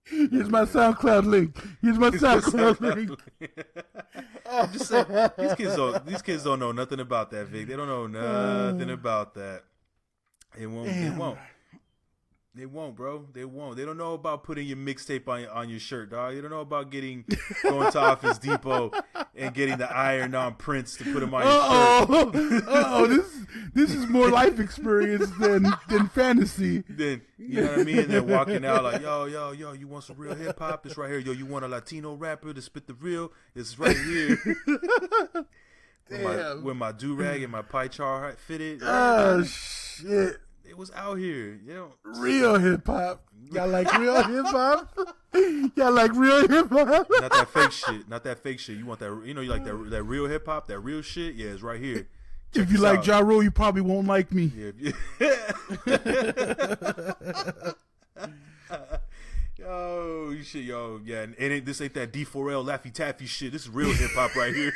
Here's my SoundCloud link. I'm just saying, these kids don't know nothing about that, Vic. They don't know nothing about that. They won't, bro. They won't. They don't know about putting your mixtape on your shirt, dog. They don't know about going to Office Depot and getting the iron-on prints to put them on your shirt. This is more life experience than fantasy. Then you know what I mean? And they're walking out like, yo, you want some real hip hop? This right here. Yo, you want a Latino rapper to spit the real? It's right here. with my do-rag and my pie char fitted. Oh, shit. It was out here, you know. Real hip hop. Y'all like real hip hop? Y'all like real hip hop? Not that fake shit. Not that fake shit. You want that? You know, you like that real hip hop, that real shit. Ja, it's right here. If you like Ja Rule, you probably won't like me. Yo, shit, yo, yeah. And this ain't that D4L Laffy Taffy shit. This is real hip hop right here.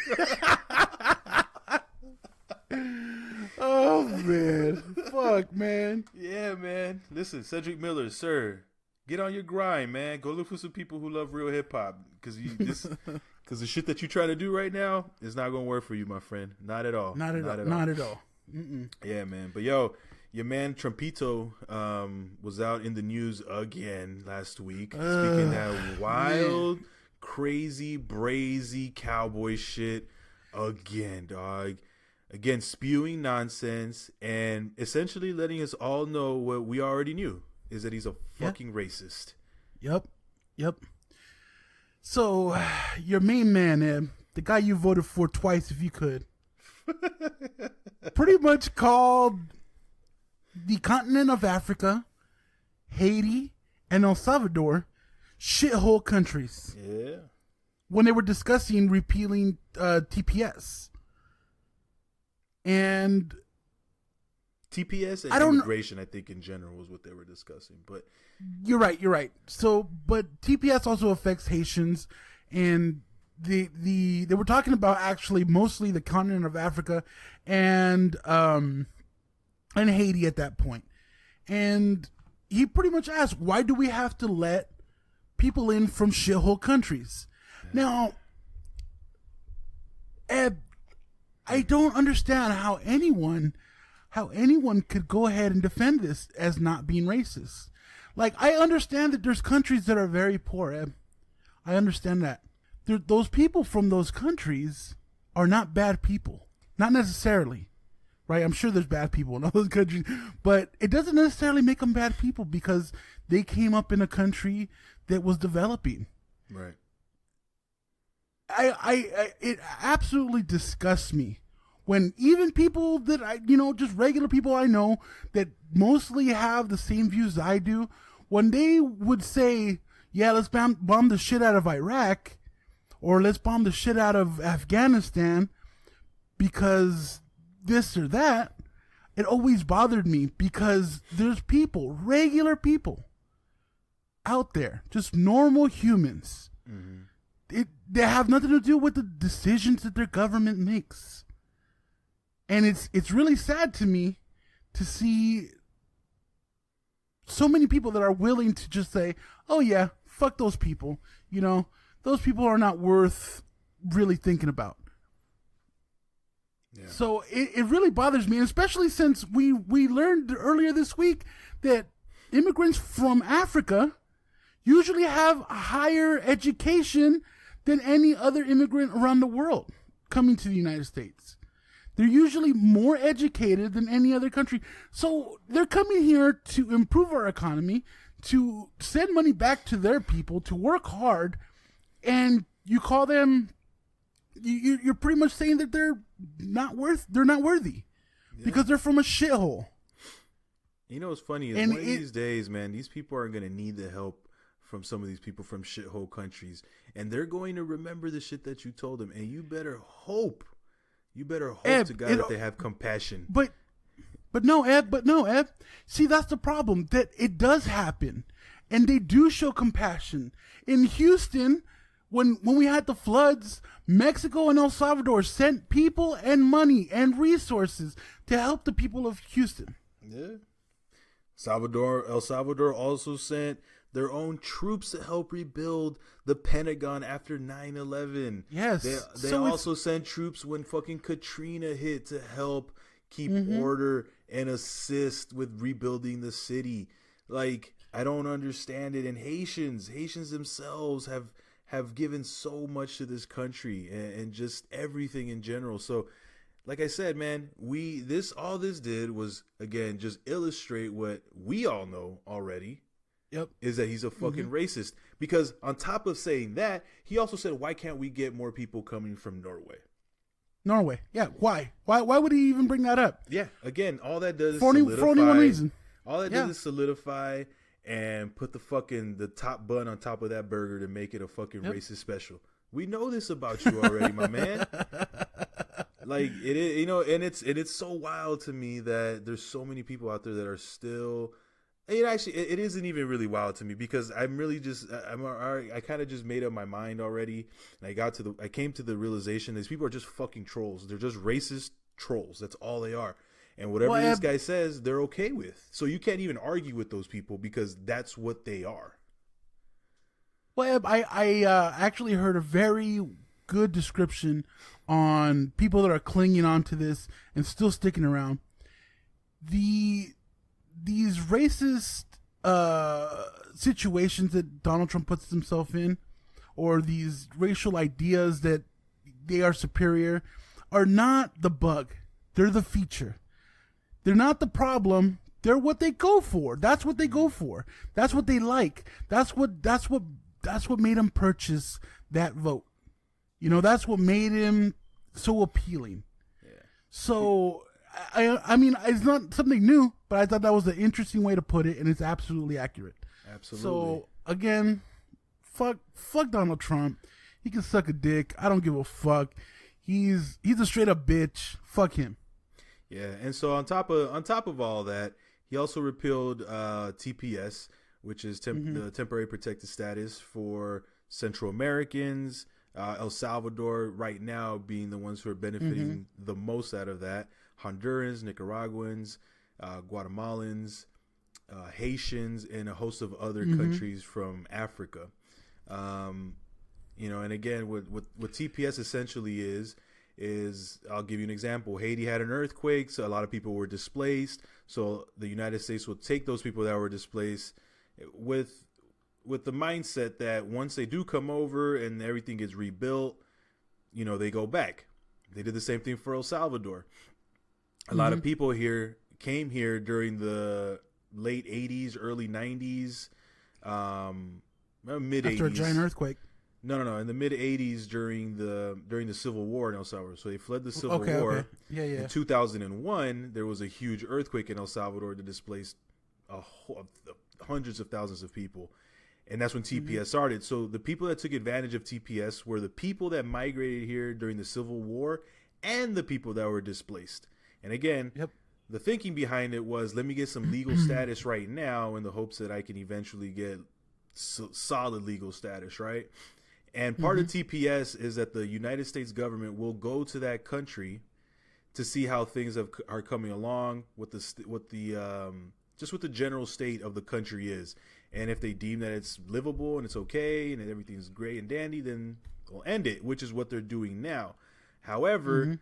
Oh, man. Fuck, man. Yeah, man. Listen, Cedric Miller, sir, get on your grind, man. Go look for some people who love real hip-hop. Because the shit that you try to do right now is not going to work for you, my friend. Not at all. Not at all. Mm-mm. Yeah, man. But, yo, your man Trumpito was out in the news again last week. Speaking that wild, crazy, brazy cowboy shit again, dog. Again, spewing nonsense and essentially letting us all know what we already knew, is that he's a fucking racist. Yep. So, your main man, Ed, the guy you voted for twice if you could, pretty much called the continent of Africa, Haiti, and El Salvador shithole countries. Yeah. When they were discussing repealing TPS. And TPS and immigration, I think, in general was what they were discussing. But you're right. So, but TPS also affects Haitians, and they were talking about actually mostly the continent of Africa and Haiti at that point. And he pretty much asked, why do we have to let people in from shithole countries? Now, Ed, I don't understand how anyone could go ahead and defend this as not being racist. Like, I understand that there's countries that are very poor, Ed. I understand that. Those people from those countries are not bad people. Not necessarily. Right? I'm sure there's bad people in all those countries. But it doesn't necessarily make them bad people because they came up in a country that was developing. Right. It absolutely disgusts me when even people that just regular people I know that mostly have the same views I do, when they would say, yeah, let's bomb the shit out of Iraq or let's bomb the shit out of Afghanistan because this or that, it always bothered me because there's people, regular people out there, just normal humans. Mm-hmm. They have nothing to do with the decisions that their government makes. And it's really sad to me to see so many people that are willing to just say, oh yeah, fuck those people. You know, those people are not worth really thinking about. Yeah. So it really bothers me, especially since we learned earlier this week that immigrants from Africa usually have a higher education than any other immigrant around the world coming to the United States. They're usually more educated than any other country. So they're coming here to improve our economy, to send money back to their people, to work hard, and you call them, you're pretty much saying that they're not worthy because they're from a shithole. You know what's funny is one of these days, man, these people are going to need the help from some of these people from shithole countries, and they're going to remember the shit that you told them, and you better hope to God that they have compassion. But no, Eb. See, that's the problem, that it does happen, and they do show compassion. In Houston, when we had the floods, Mexico and El Salvador sent people and money and resources to help the people of Houston. Yeah. El Salvador also sent their own troops to help rebuild the Pentagon after 9/11. Yes. They also sent troops when fucking Katrina hit to help keep order and assist with rebuilding the city. Like, I don't understand it. And Haitians themselves have given so much to this country and just everything in general. So, like I said, man, all this did was, again, just illustrate what we all know already. Yep. Is that he's a fucking racist. Because on top of saying that, he also said, why can't we get more people coming from Norway? Norway. Yeah. Why? Why would he even bring that up? Yeah. Again, all that does is for only one reason. All that does is solidify and put the top bun on top of that burger to make it a fucking racist special. We know this about you already, my man. Like, it is, and it's so wild to me that there's so many people out there that are still. It isn't even really wild to me, because I'm really I kind of just made up my mind already, and I came to the realization these people are just fucking trolls. They're just racist trolls. That's all they are. And whatever this guy says, they're okay with. So you can't even argue with those people, because that's what they are. Well, Eb, I actually heard a very good description on people that are clinging on to this and still sticking around. These racist situations that Donald Trump puts himself in, or these racial ideas that they are superior, are not the bug. They're the feature. They're not the problem. They're what they go for. That's what they go for. That's what they like. That's what made him purchase that vote. That's what made him so appealing. Yeah. So, I mean, it's not something new, but I thought that was an interesting way to put it, and it's absolutely accurate. Absolutely. So, again, fuck Donald Trump. He can suck a dick. I don't give a fuck. He's a straight up bitch. Fuck him. Yeah, and so on top of all that, he also repealed TPS, which is the temporary protected status for Central Americans. El Salvador right now being the ones who are benefiting the most out of that. Hondurans, Nicaraguans, Guatemalans, Haitians, and a host of other countries from Africa. And again, what TPS essentially is I'll give you an example. Haiti had an earthquake, so a lot of people were displaced. So the United States will take those people that were displaced with the mindset that once they do come over and everything gets rebuilt, they go back. They did the same thing for El Salvador. A lot of people came here during the late 80s, early 90s, mid 80s. After a giant earthquake. No. In the mid 80s during the Civil War in El Salvador. So they fled the Civil War. Okay. Yeah. In 2001, there was a huge earthquake in El Salvador that displaced hundreds of thousands of people. And that's when TPS started. So the people that took advantage of TPS were the people that migrated here during the Civil War and the people that were displaced. And again, the thinking behind it was, let me get some legal status right now in the hopes that I can eventually get solid legal status, right? And part of TPS is that the United States government will go to that country to see how things are coming along, what the general state of the country is. And if they deem that it's livable and it's okay and that everything's great and dandy, then they'll end it, which is what they're doing now. However,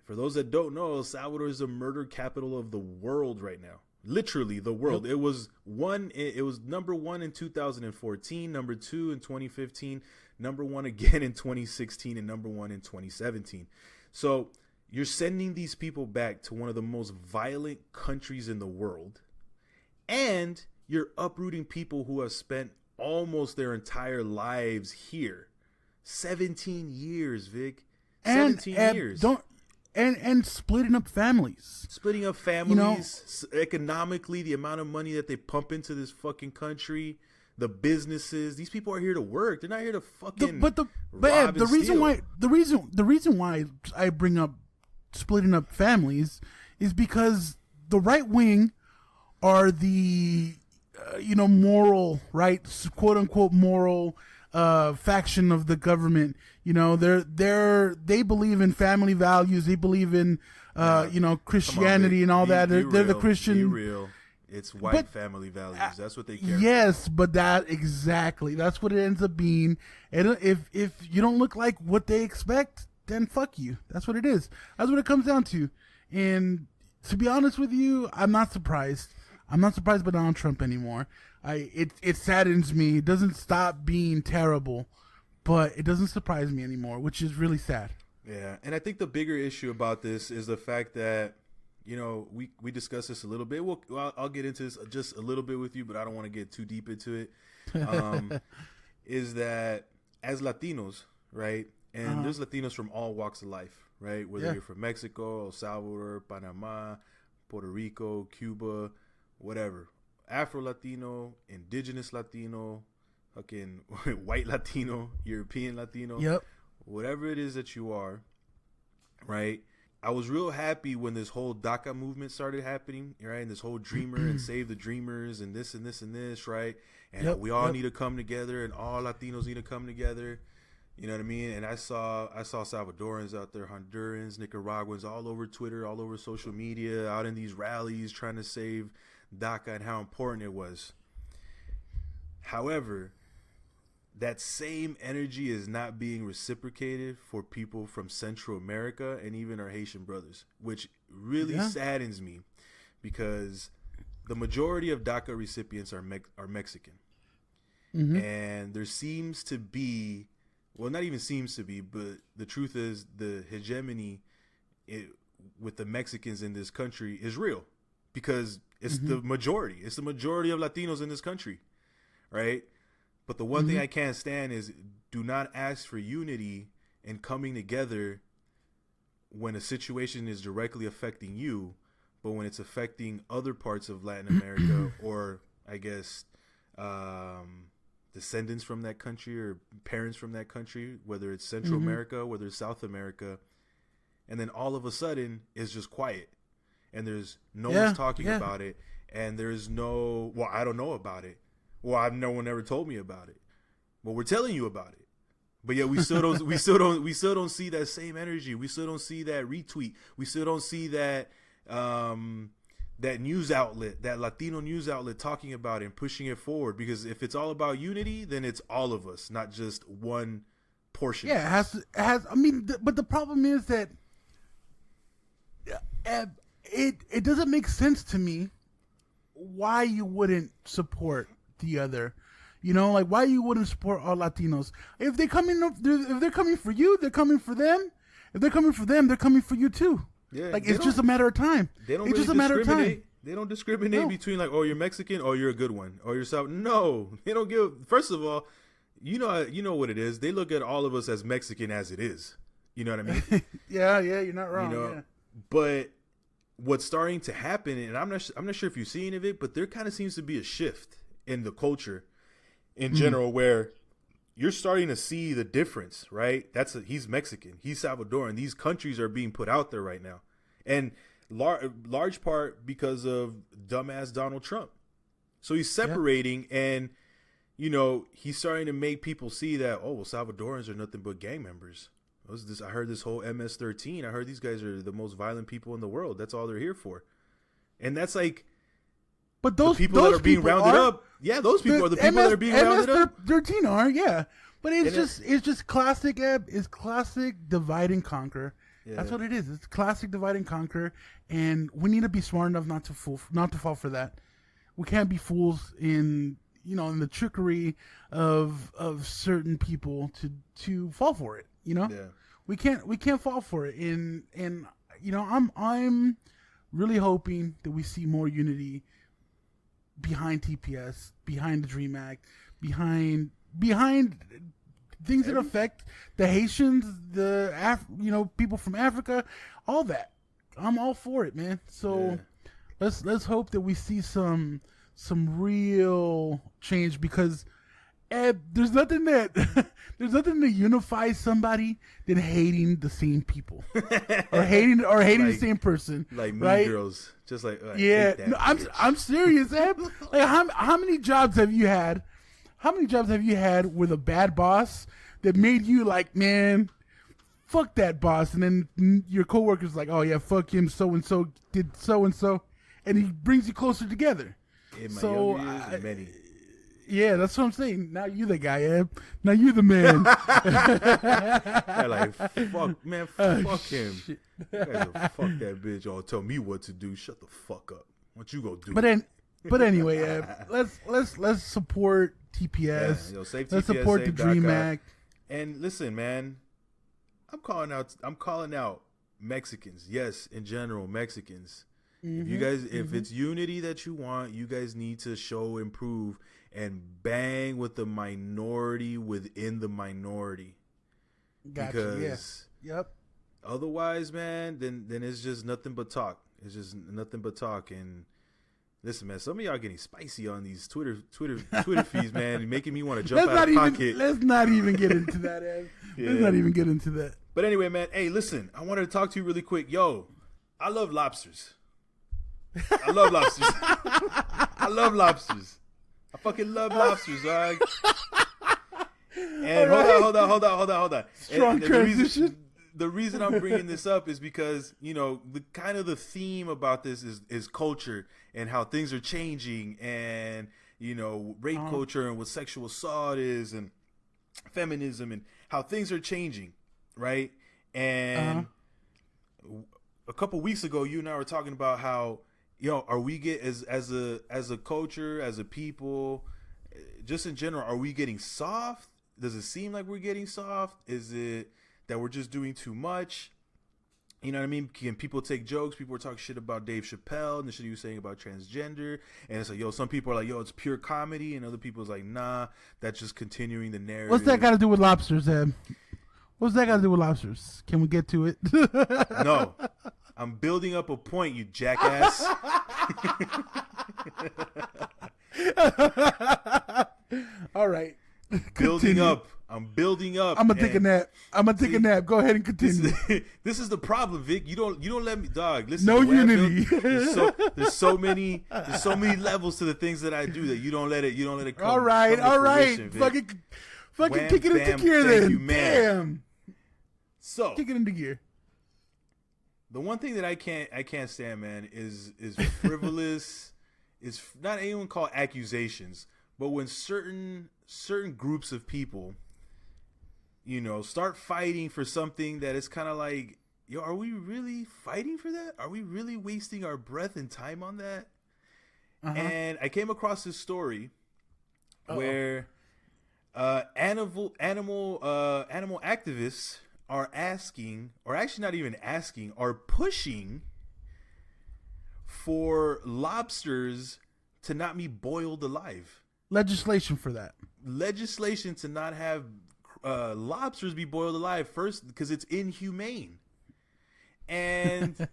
for those that don't know, El Salvador is the murder capital of the world right now. Literally the world. It was number 1 in 2014, number 2 in 2015, number 1 again in 2016, and number 1 in 2017. So you're sending these people back to one of the most violent countries in the world, and you're uprooting people who have spent almost their entire lives here. 17 years, Vic. 17 years. And splitting up families. Splitting up families, economically, the amount of money that they pump into this fucking country. the businesses. These people are here to work. They're not here to fucking the reason why I bring up splitting up families is because the right wing are the moral, right, quote unquote moral faction of the government. They believe in family values. They believe in Christianity and all that. They're the Christian. Be real. It's white family values. That's what they care. Yes, but that's what it ends up being. And if you don't look like what they expect, then fuck you. That's what it is. That's what it comes down to. And to be honest with you, I'm not surprised. I'm not surprised by Donald Trump anymore. It saddens me. It doesn't stop being terrible, but it doesn't surprise me anymore, which is really sad. Yeah, and I think the bigger issue about this is the fact that, we discussed this a little bit. I'll get into this just a little bit with you, but I don't want to get too deep into it. Is that as Latinos, right? And there's Latinos from all walks of life, right? Whether you're from Mexico, El Salvador, Panama, Puerto Rico, Cuba, whatever. Afro-Latino, indigenous Latino, fucking white Latino, European Latino. Yep. Whatever it is that you are, right? I was real happy when this whole DACA movement started happening, right? And this whole Dreamer and Save the Dreamers and this and this and this, right? And we all need to come together, and all Latinos need to come together. You know what I mean? And I saw Salvadorans out there, Hondurans, Nicaraguans, all over Twitter, all over social media, out in these rallies trying to save DACA and how important it was. However, that same energy is not being reciprocated for people from Central America and even our Haitian brothers, which really saddens me, because the majority of DACA recipients are Mexican. Mm-hmm. And there seems to be, well, not even seems to be, but the truth is the hegemony with the Mexicans in this country is real, because it's the majority. It's the majority of Latinos in this country, right? But the one thing I can't stand is, do not ask for unity and coming together when a situation is directly affecting you, but when it's affecting other parts of Latin America or, I guess, descendants from that country or parents from that country, whether it's Central America, whether it's South America, and then all of a sudden it's just quiet, and there's no one's talking about it, and there's no, well, I don't know about it. Well, no one ever told me about it. Well, we're telling you about it, but yeah, we still don't see that same energy. We still don't see that retweet. We still don't see that that news outlet, that Latino news outlet, talking about it and pushing it forward. Because if it's all about unity, then it's all of us, not just one portion. Yeah, it has. I mean, but the problem is that it doesn't make sense to me why you wouldn't support the other, like why you wouldn't support all Latinos. If they're coming for you, they're coming for them. If they're coming for them, they're coming for you too. Yeah, like it's just a matter of time. They don't. It's really just a matter of time. They don't discriminate between like, oh, you're Mexican, or you're a good one, or you're South. No, they don't give. First of all, you know what it is. They look at all of us as Mexican as it is. You know what I mean? yeah, you're not wrong. But what's starting to happen, and I'm not sure if you've seen of it, but there kind of seems to be a shift in the culture in general, where you're starting to see the difference, right? He's Mexican, he's Salvadoran. These countries are being put out there right now, and large part because of dumbass Donald Trump. So he's separating, and he's starting to make people see that, oh, well, Salvadorans are nothing but gang members. I heard this whole MS-13. I heard these guys are the most violent people in the world. That's all they're here for, and that's like. But those people that are being rounded up, those people are the people that are being rounded up. 13 are, yeah. But it's just classic. It's classic divide and conquer. Yeah. That's what it is. It's classic divide and conquer, and we need to be smart enough not to fall for that. We can't be fools in the trickery of certain people to fall for it. Yeah. We can't fall for it. And I'm really hoping that we see more unity behind TPS, behind the Dream Act, behind things that affect the Haitians, the people from Africa, all that. I'm all for it, man. So let's hope that we see some some real change because there's nothing that unifies somebody than hating the same people or hating like, the same person, like Mean right? Girls, just like yeah. No, I'm serious, Eb. Like how many jobs have you had? How many jobs have you had with a bad boss that made you like, man, fuck that boss, and then your coworker's like, oh yeah, fuck him, so and so did so and so, and he brings you closer together. In my younger years, many. Yeah, that's what I'm saying. Now you the guy, Eb. Now you the man. They're like, fuck, man, fuck him. You guys will fuck that bitch. Or tell me what to do. Shut the fuck up. What you go do? But anyway, Eb, let's support TPS. Yeah, save TPS. Let's support the Dream Act. And listen, man, I'm calling out Mexicans. Yes, in general, Mexicans. If you guys, if it's unity that you want, you guys need to show, improve, and bang with the minority within the minority. Gotcha. Because yep. Otherwise, man, then it's just nothing but talk. It's just nothing but talk. And listen, man, some of y'all getting spicy on these Twitter feeds, man, making me want to jump out of pocket. Let's not even get into that, Ed. Yeah. Let's not even get into that. But anyway, man, hey, listen, I wanted to talk to you really quick. Yo, I love lobsters. I love lobsters. I love lobsters. I fucking love lobsters, dog. And hold on. Strong transition. The reason I'm bringing this up is because, you know, the theme about this is culture and how things are changing, and, you know, rape culture and what sexual assault is and feminism and how things are changing, right? And a couple weeks ago, you and I were talking about how, are we as a culture, as a people, just in general, are we getting soft? Does it seem like we're getting soft? Is it that we're just doing too much? You know what I mean? Can people take jokes? People were talking shit about Dave Chappelle and the shit he was saying about transgender. And it's like, some people are like, it's pure comedy. And other people's like, nah, that's just continuing the narrative. What's that got to do with lobsters, Ed? What's that got to do with lobsters? Can we get to it? No. I'm building up a point, you jackass. All right. Building up. I'm building up. I'm gonna take a nap. Go ahead and continue. This is the problem, Vic. You don't let me, dog. Listen. No unity. There's so many levels to the things that I do that you don't let it come. All right. Fucking kick it into gear then. You, man. Damn. So kick it into gear. The one thing that I can't stand, man, is frivolous. Is not anyone call accusations, but when certain groups of people, start fighting for something that is kind of like, are we really fighting for that? Are we really wasting our breath and time on that? And I came across this story where animal activists are asking, or actually not even asking, are pushing for lobsters to not be boiled alive. Legislation for that. Legislation to not have lobsters be boiled alive first because it's inhumane. And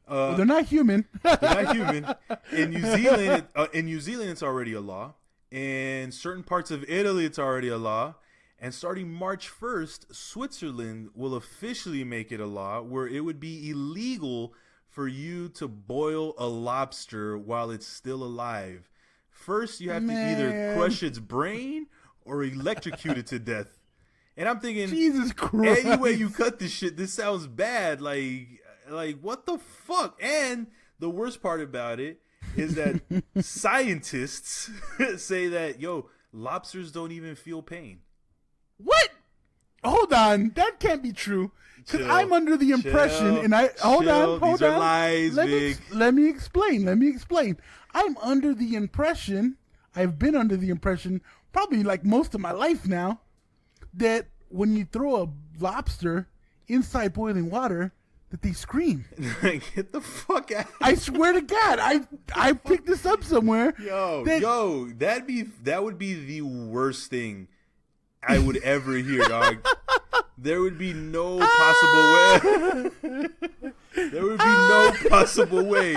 well, they're not human. They're not human. In New Zealand, it's already a law. In certain parts of Italy, it's already a law. And starting March 1st, Switzerland will officially make it a law where it would be illegal for you to boil a lobster while it's still alive. First, you have to either crush its brain or electrocute it to death. And I'm thinking, Jesus Christ. Any way you cut this shit, this sounds bad. Like what the fuck? And the worst part about it is that scientists say that, lobsters don't even feel pain. What? Hold on, that can't be true. Because I'm under the impression, hold on. These are lies, Vic. Let me explain. I'm under the impression, I've been under the impression, probably like most of my life now, that when you throw a lobster inside boiling water, that they scream. Get the fuck out! I swear to God, I picked this up somewhere. That would be the worst thing I would ever hear, dog. There would be no possible way. There would be no possible way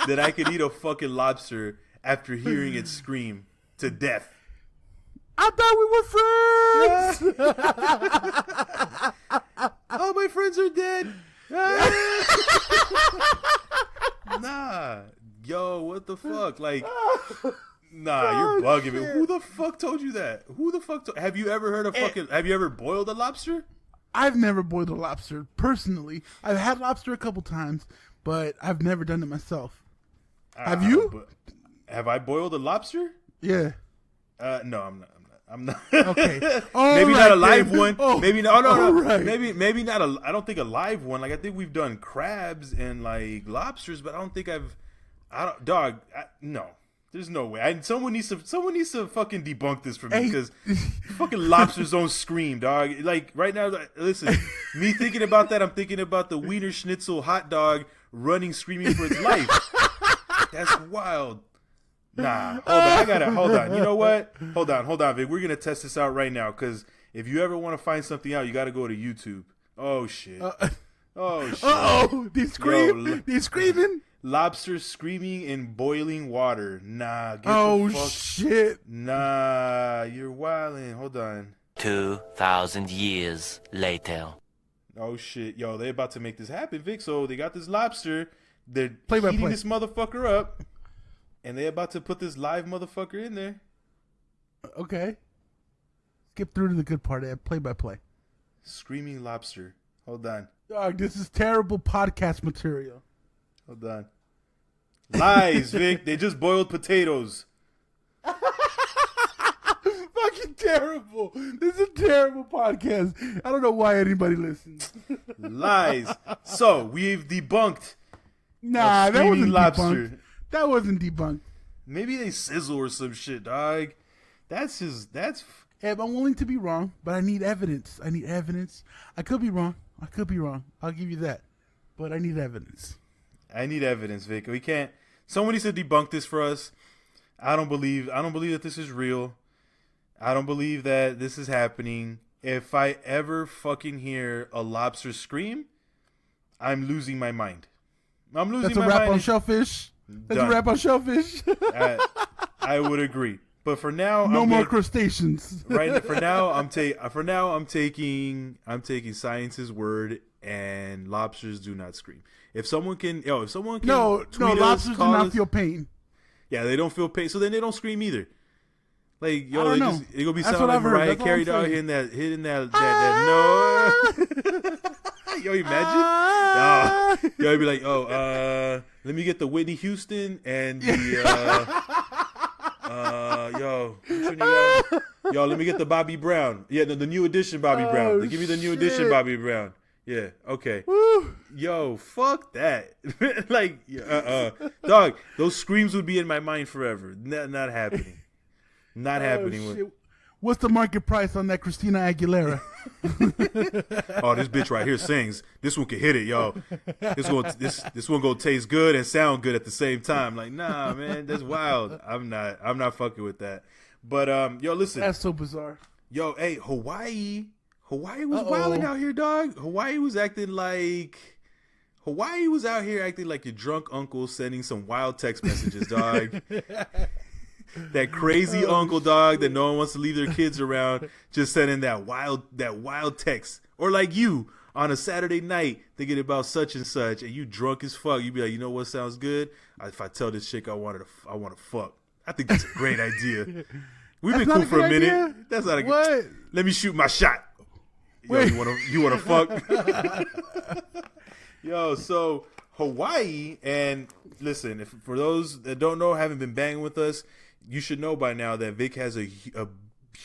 that I could eat a fucking lobster after hearing it scream to death. I thought we were friends. All my friends are dead. Nah, yo, what the fuck? Like, nah, you're bugging me. Who the fuck told you that? Who the fuck? Have you ever heard of fucking? Have you ever boiled a lobster? I've never boiled a lobster personally. I've had lobster a couple times, but I've never done it myself. Have you? Have I boiled a lobster? Yeah. No, I'm not. Okay. Maybe not a live one. Oh, maybe no. Right. Maybe not a. I don't think a live one. Like I think we've done crabs and like lobsters, but I don't think I've. No. There's no way. Someone needs to fucking debunk this for me because fucking lobsters don't scream, dog. Like right now, listen, me thinking about that, I'm thinking about the Wiener Schnitzel hot dog running, screaming for its life. That's wild. Nah, hold on. You know what? Hold on, Vic. We're gonna test this out right now because if you ever want to find something out, you got to go to YouTube. Oh shit. Oh shit. Uh-oh. They scream. They screaming. Lobsters screaming in boiling water. Nah. Shit. Nah, you're wildin'. Hold on. 2,000 years later. Oh shit. Yo, they about to make this happen, Vic. So they got this lobster. They're heating this motherfucker up. And they about to put this live motherfucker in there. Okay. Skip through to the good part. Play by play. Screaming lobster. Hold on. Dog, this is terrible podcast material. Hold on. Lies, Vic. They just boiled potatoes. Fucking terrible. This is a terrible podcast. I don't know why anybody listens. Lies. So, we've debunked. Nah, that wasn't lobster. Debunked. That wasn't debunked. Maybe they sizzle or some shit, dog. That's. Eb, I'm willing to be wrong, but I need evidence. I could be wrong. I'll give you that. But I need evidence. Vic. We can't. Someone needs to debunk this for us. I don't believe that this is real. I don't believe that this is happening. If I ever fucking hear a lobster scream, I'm losing my mind. I'm losing my mind. That's a wrap on shellfish. I would agree. But for now, no more crustaceans. Right. For now, I'm taking science's word, and lobsters do not scream. If someone can no, tweet lobsters do not feel pain. Yeah, they don't feel pain, so then they don't scream either. Like I don't know. It's gonna be sounding like Mariah Carey out here hitting that no. Yo, imagine. Yo, it'd be like, let me get the Whitney Houston and the yo, let me get the Bobby Brown. Yeah, the new edition Bobby Brown. Give me the new edition Bobby Brown. Yeah, okay. Woo. Yo, fuck that. Like, dog, those screams would be in my mind forever. Not happening. Not happening. Shit. What's the market price on that Christina Aguilera? Oh, this bitch right here sings. This one can hit it, yo. This one gonna taste good and sound good at the same time. Like, nah, man, that's wild. I'm not fucking with that. But yo, listen. That's so bizarre. Yo, hey, Hawaii was wilding out here, dog. Hawaii was out here acting like your drunk uncle sending some wild text messages, dog. That crazy uncle, dog, that no one wants to leave their kids around, just sending that wild text. Or like you on a Saturday night thinking about such and such, and you drunk as fuck. You be like, you know what sounds good? If I tell this chick I want to fuck. I think that's a great idea. We've been cool for a minute. Idea? That's not a good. Let me shoot my shot. Yo, you wanna fuck? Yo, so Hawaii, and listen, for those that don't know, haven't been banging with us, you should know by now that Vic has a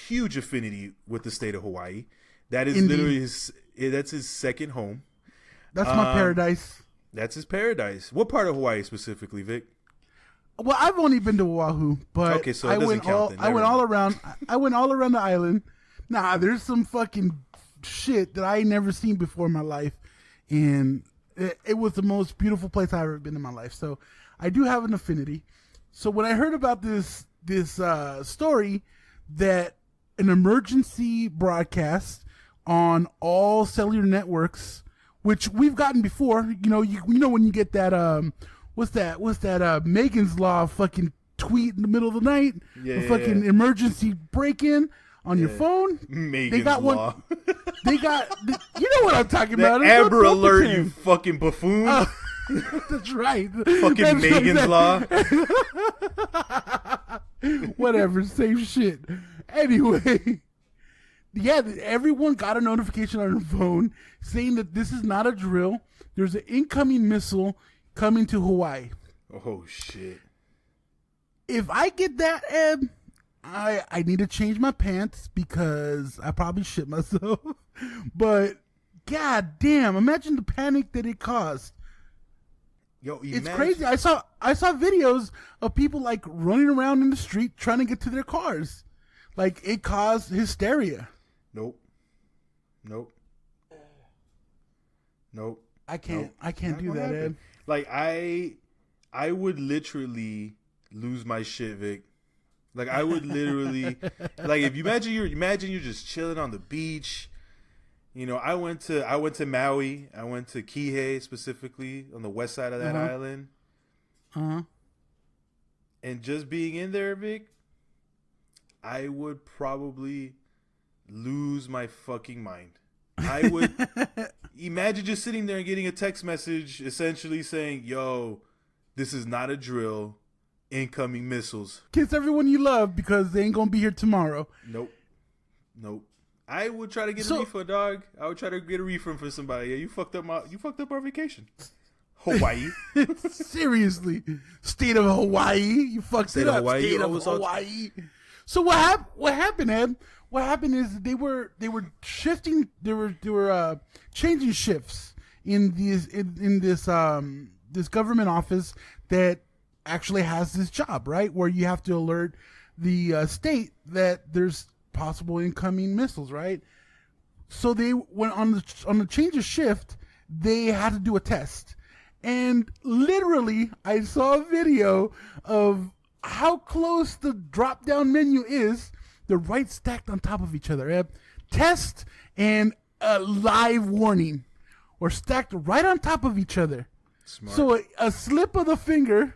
huge affinity with the state of Hawaii. That is literally that's his second home. That's my paradise. That's his paradise. What part of Hawaii specifically, Vic? Well, I've only been to Oahu, but okay, so it doesn't count then. I went all around. I went all around the island. Nah, there's some fucking shit that I ain't never seen before in my life, and it was the most beautiful place I've ever been in my life. So I do have an affinity. So when I heard about this story that an emergency broadcast on all cellular networks, which we've gotten before, you know when you get that what's that Megan's Law fucking tweet in the middle of the night, a fucking emergency break-in on your phone. Megan's they got Law. one. They got, you know what I'm talking about. Amber Alert, you fucking buffoon. That's right. Fucking That's Megan's Law. Whatever, same shit. Anyway, yeah, everyone got a notification on their phone saying that this is not a drill. There's an incoming missile coming to Hawaii. Oh, shit. If I get that, Eb, I need to change my pants because I probably shit myself. But, god damn, imagine the panic that it caused. Yo, it's crazy. I saw videos of people like running around in the street trying to get to their cars. Like, it caused hysteria. Nope. I can't do that, Ed. Like, I would literally lose my shit, Vic. Like, I would literally, like, if you imagine you're just chilling on the beach. You know, I went to Maui. I went to Kihei specifically on the west side of that island. And just being in there, Vic, I would probably lose my fucking mind. I would imagine just sitting there and getting a text message essentially saying, yo, this is not a drill. Incoming missiles. Kiss everyone you love because they ain't gonna be here tomorrow. Nope. I would try to get a refund, dog. I would try to get a refund for somebody. Yeah, you fucked up our vacation. Hawaii. Seriously. State of Hawaii. You fucked it up. Hawaii. State of Hawaii. So what happened, Ed? What happened is they were shifting. They were changing shifts in this government office that actually has this job, right? Where you have to alert the state that there's possible incoming missiles, right? So they went on the change of shift. They had to do a test, and literally, I saw a video of how close the drop-down menu is. They're right stacked on top of each other. Test and a live warning were stacked right on top of each other. Smart. So a slip of the finger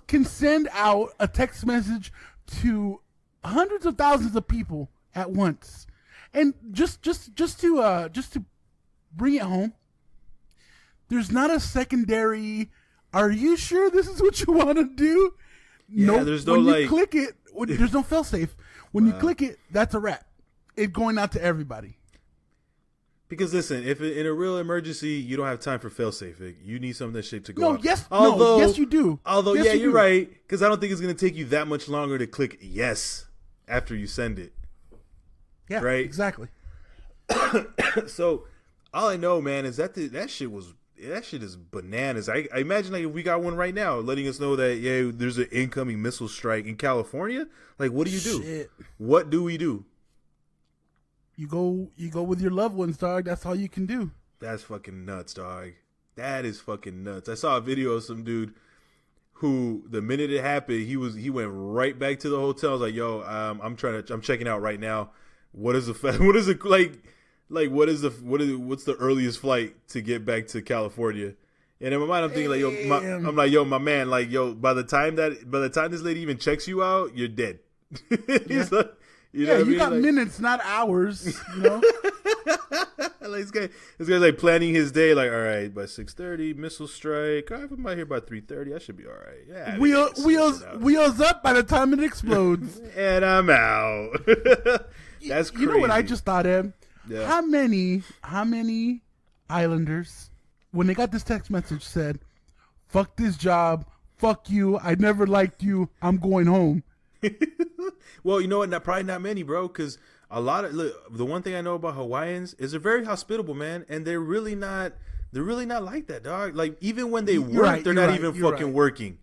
can send out a text message to hundreds of thousands of people at once. And just to bring it home, there's not a secondary, are you sure this is what you want to do? Yeah, nope. There's no when like... you click it, there's no fail-safe. When you click it, that's a wrap. It's going out to everybody. Because listen, if in a real emergency, you don't have time for fail-safe. You need something that's shaped to go out. Yes, you do. Although, you're right. Because I don't think it's going to take you that much longer to click yes after you send it. Yeah, right? Exactly. So, all I know, man, is that that shit is bananas. I imagine like if we got one right now letting us know that, yeah, there's an incoming missile strike in California. Like, what do you do? Shit. What do we do? You go with your loved ones, dog. That's all you can do. That's fucking nuts, dog. That is fucking nuts. I saw a video of some dude who, the minute it happened, he went right back to the hotel. I was like, yo, I'm checking out right now. What's the earliest flight to get back to California? And in my mind, I'm thinking yo, my man, like, yo, by the time this lady even checks you out, you're dead. He's like, you got like, minutes, not hours. You know, like this guy's like planning his day. Like, all right, by 6:30, missile strike. All right, if I'm out here by 3:30, I should be all right. Yeah, wheels up by the time it explodes, and I'm out. That's crazy. You know what I just thought, Em? Yeah. How many Islanders, when they got this text message, said, "Fuck this job, fuck you, I never liked you, I'm going home." Well, you know what? Probably not many, bro. Because the one thing I know about Hawaiians is they're very hospitable, man, and they're really not like that, dog. Like, even when they work, they're not even fucking working.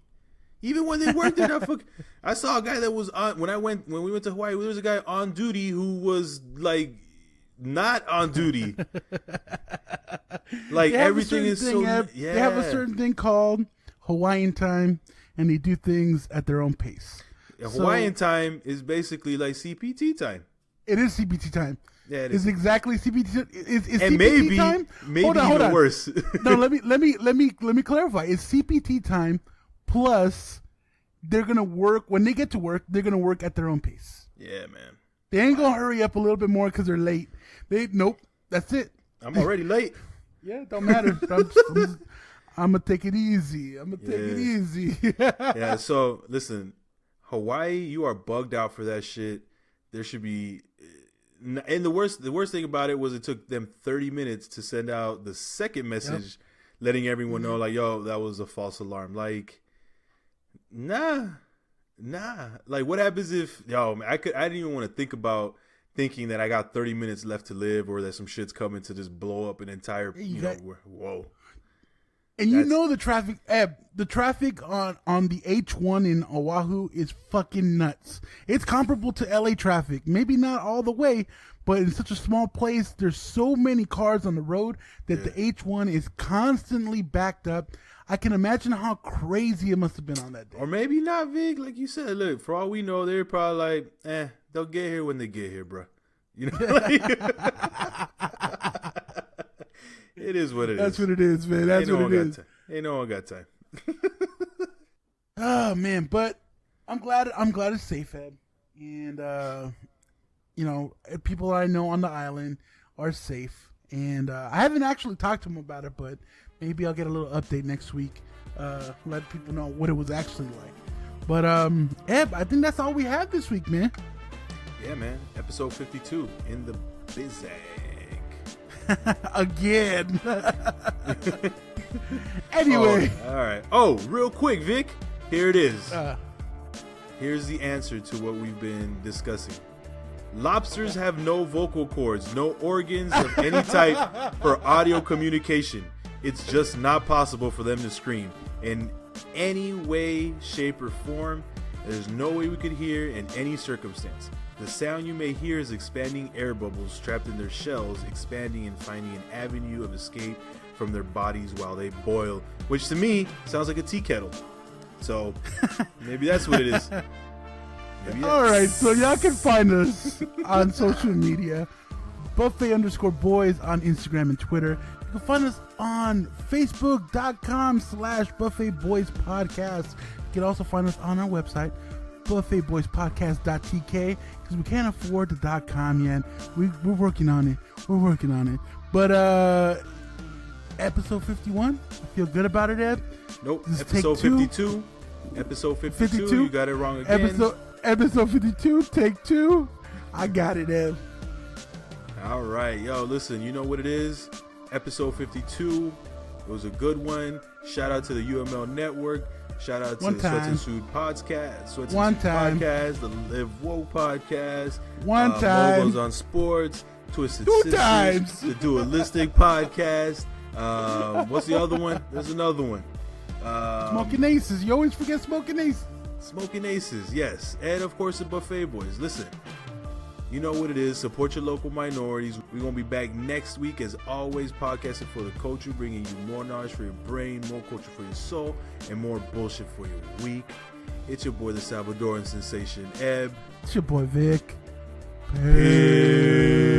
Even when they work, they're not fucking. I saw a guy that was on when we went to Hawaii. There was a guy on duty who was like not on duty. Like, everything is so. Yeah, they have a certain thing called Hawaiian time, and they do things at their own pace. Hawaiian time is basically like CPT time. It is CPT time. Yeah, it is. It's exactly CPT. Is and CPT time? Maybe even worse. No, let me clarify. It's CPT time plus they're going to work. When they get to work, they're going to work at their own pace. Yeah, man. They ain't going to hurry up a little bit more because they're late. Nope. That's it. I'm already late. Yeah, it don't matter. I'm going to take it easy. Yeah, so listen, Hawaii, you are bugged out for that shit. There should be... And the worst thing about it was it took them 30 minutes to send out the second message letting everyone know, like, yo, that was a false alarm. Like, nah. Like, what happens if, I didn't even want to think about thinking that I got 30 minutes left to live or that some shit's coming to just blow up an entire, whoa. And you know the traffic on the H1 in Oahu is fucking nuts. It's comparable to LA traffic. Maybe not all the way, but in such a small place, there's so many cars on the road that the H1 is constantly backed up. I can imagine how crazy it must have been on that day. Or maybe not, Vic. Like you said, look, for all we know, they're probably like, they'll get here when they get here, bro. You know? It is what it is. That's what it is, man. That's what it is. Ain't no one got time. Oh man, but I'm glad it's safe, Ed. And people I know on the island are safe. And I haven't actually talked to them about it, but maybe I'll get a little update next week. Let people know what it was actually like. But Ed, I think that's all we have this week, man. Yeah, man. Episode 52 in the bizag. Again. Anyway. All right. Oh, real quick, Vic. Here it is. Here's the answer to what we've been discussing. Lobsters have no vocal cords, no organs of any type for audio communication. It's just not possible for them to scream in any way, shape, or form. There's no way we could hear in any circumstance. The sound you may hear is expanding air bubbles trapped in their shells, expanding and finding an avenue of escape from their bodies while they boil, which to me sounds like a tea kettle. So maybe that's what it is. All right, so y'all can find us on social media, Buffet_boys on Instagram and Twitter. You can find us on Facebook.com/BuffetboysPodcast. You can also find us on our website, BuffetboysPodcast.tk, because we can't afford the .com yet. We're working on it. But episode 51, I feel good about it, Ed. Nope. Episode 52. Episode 52. You got it wrong again. Episode 52, take 2. I got it, Ed. All right. Yo, listen, you know what it is? Episode 52. It was a good one. Shout out to the UML Network. Shout out to the Sweats and Suit Podcast, the Live Woke Podcast, Moguls on Sports, Twisted Sisters, the Dualistic Podcast. What's the other one? There's another one. Smoking Aces. You always forget Smoking Aces. Smoking Aces, yes. And of course the Buffet Boys. Listen, you know what it is. Support your local minorities. We're going to be back next week, as always, podcasting for the culture, bringing you more knowledge for your brain, more culture for your soul, and more bullshit for your week. It's your boy, the Salvadoran sensation, Eb. It's your boy, Vic. Peace.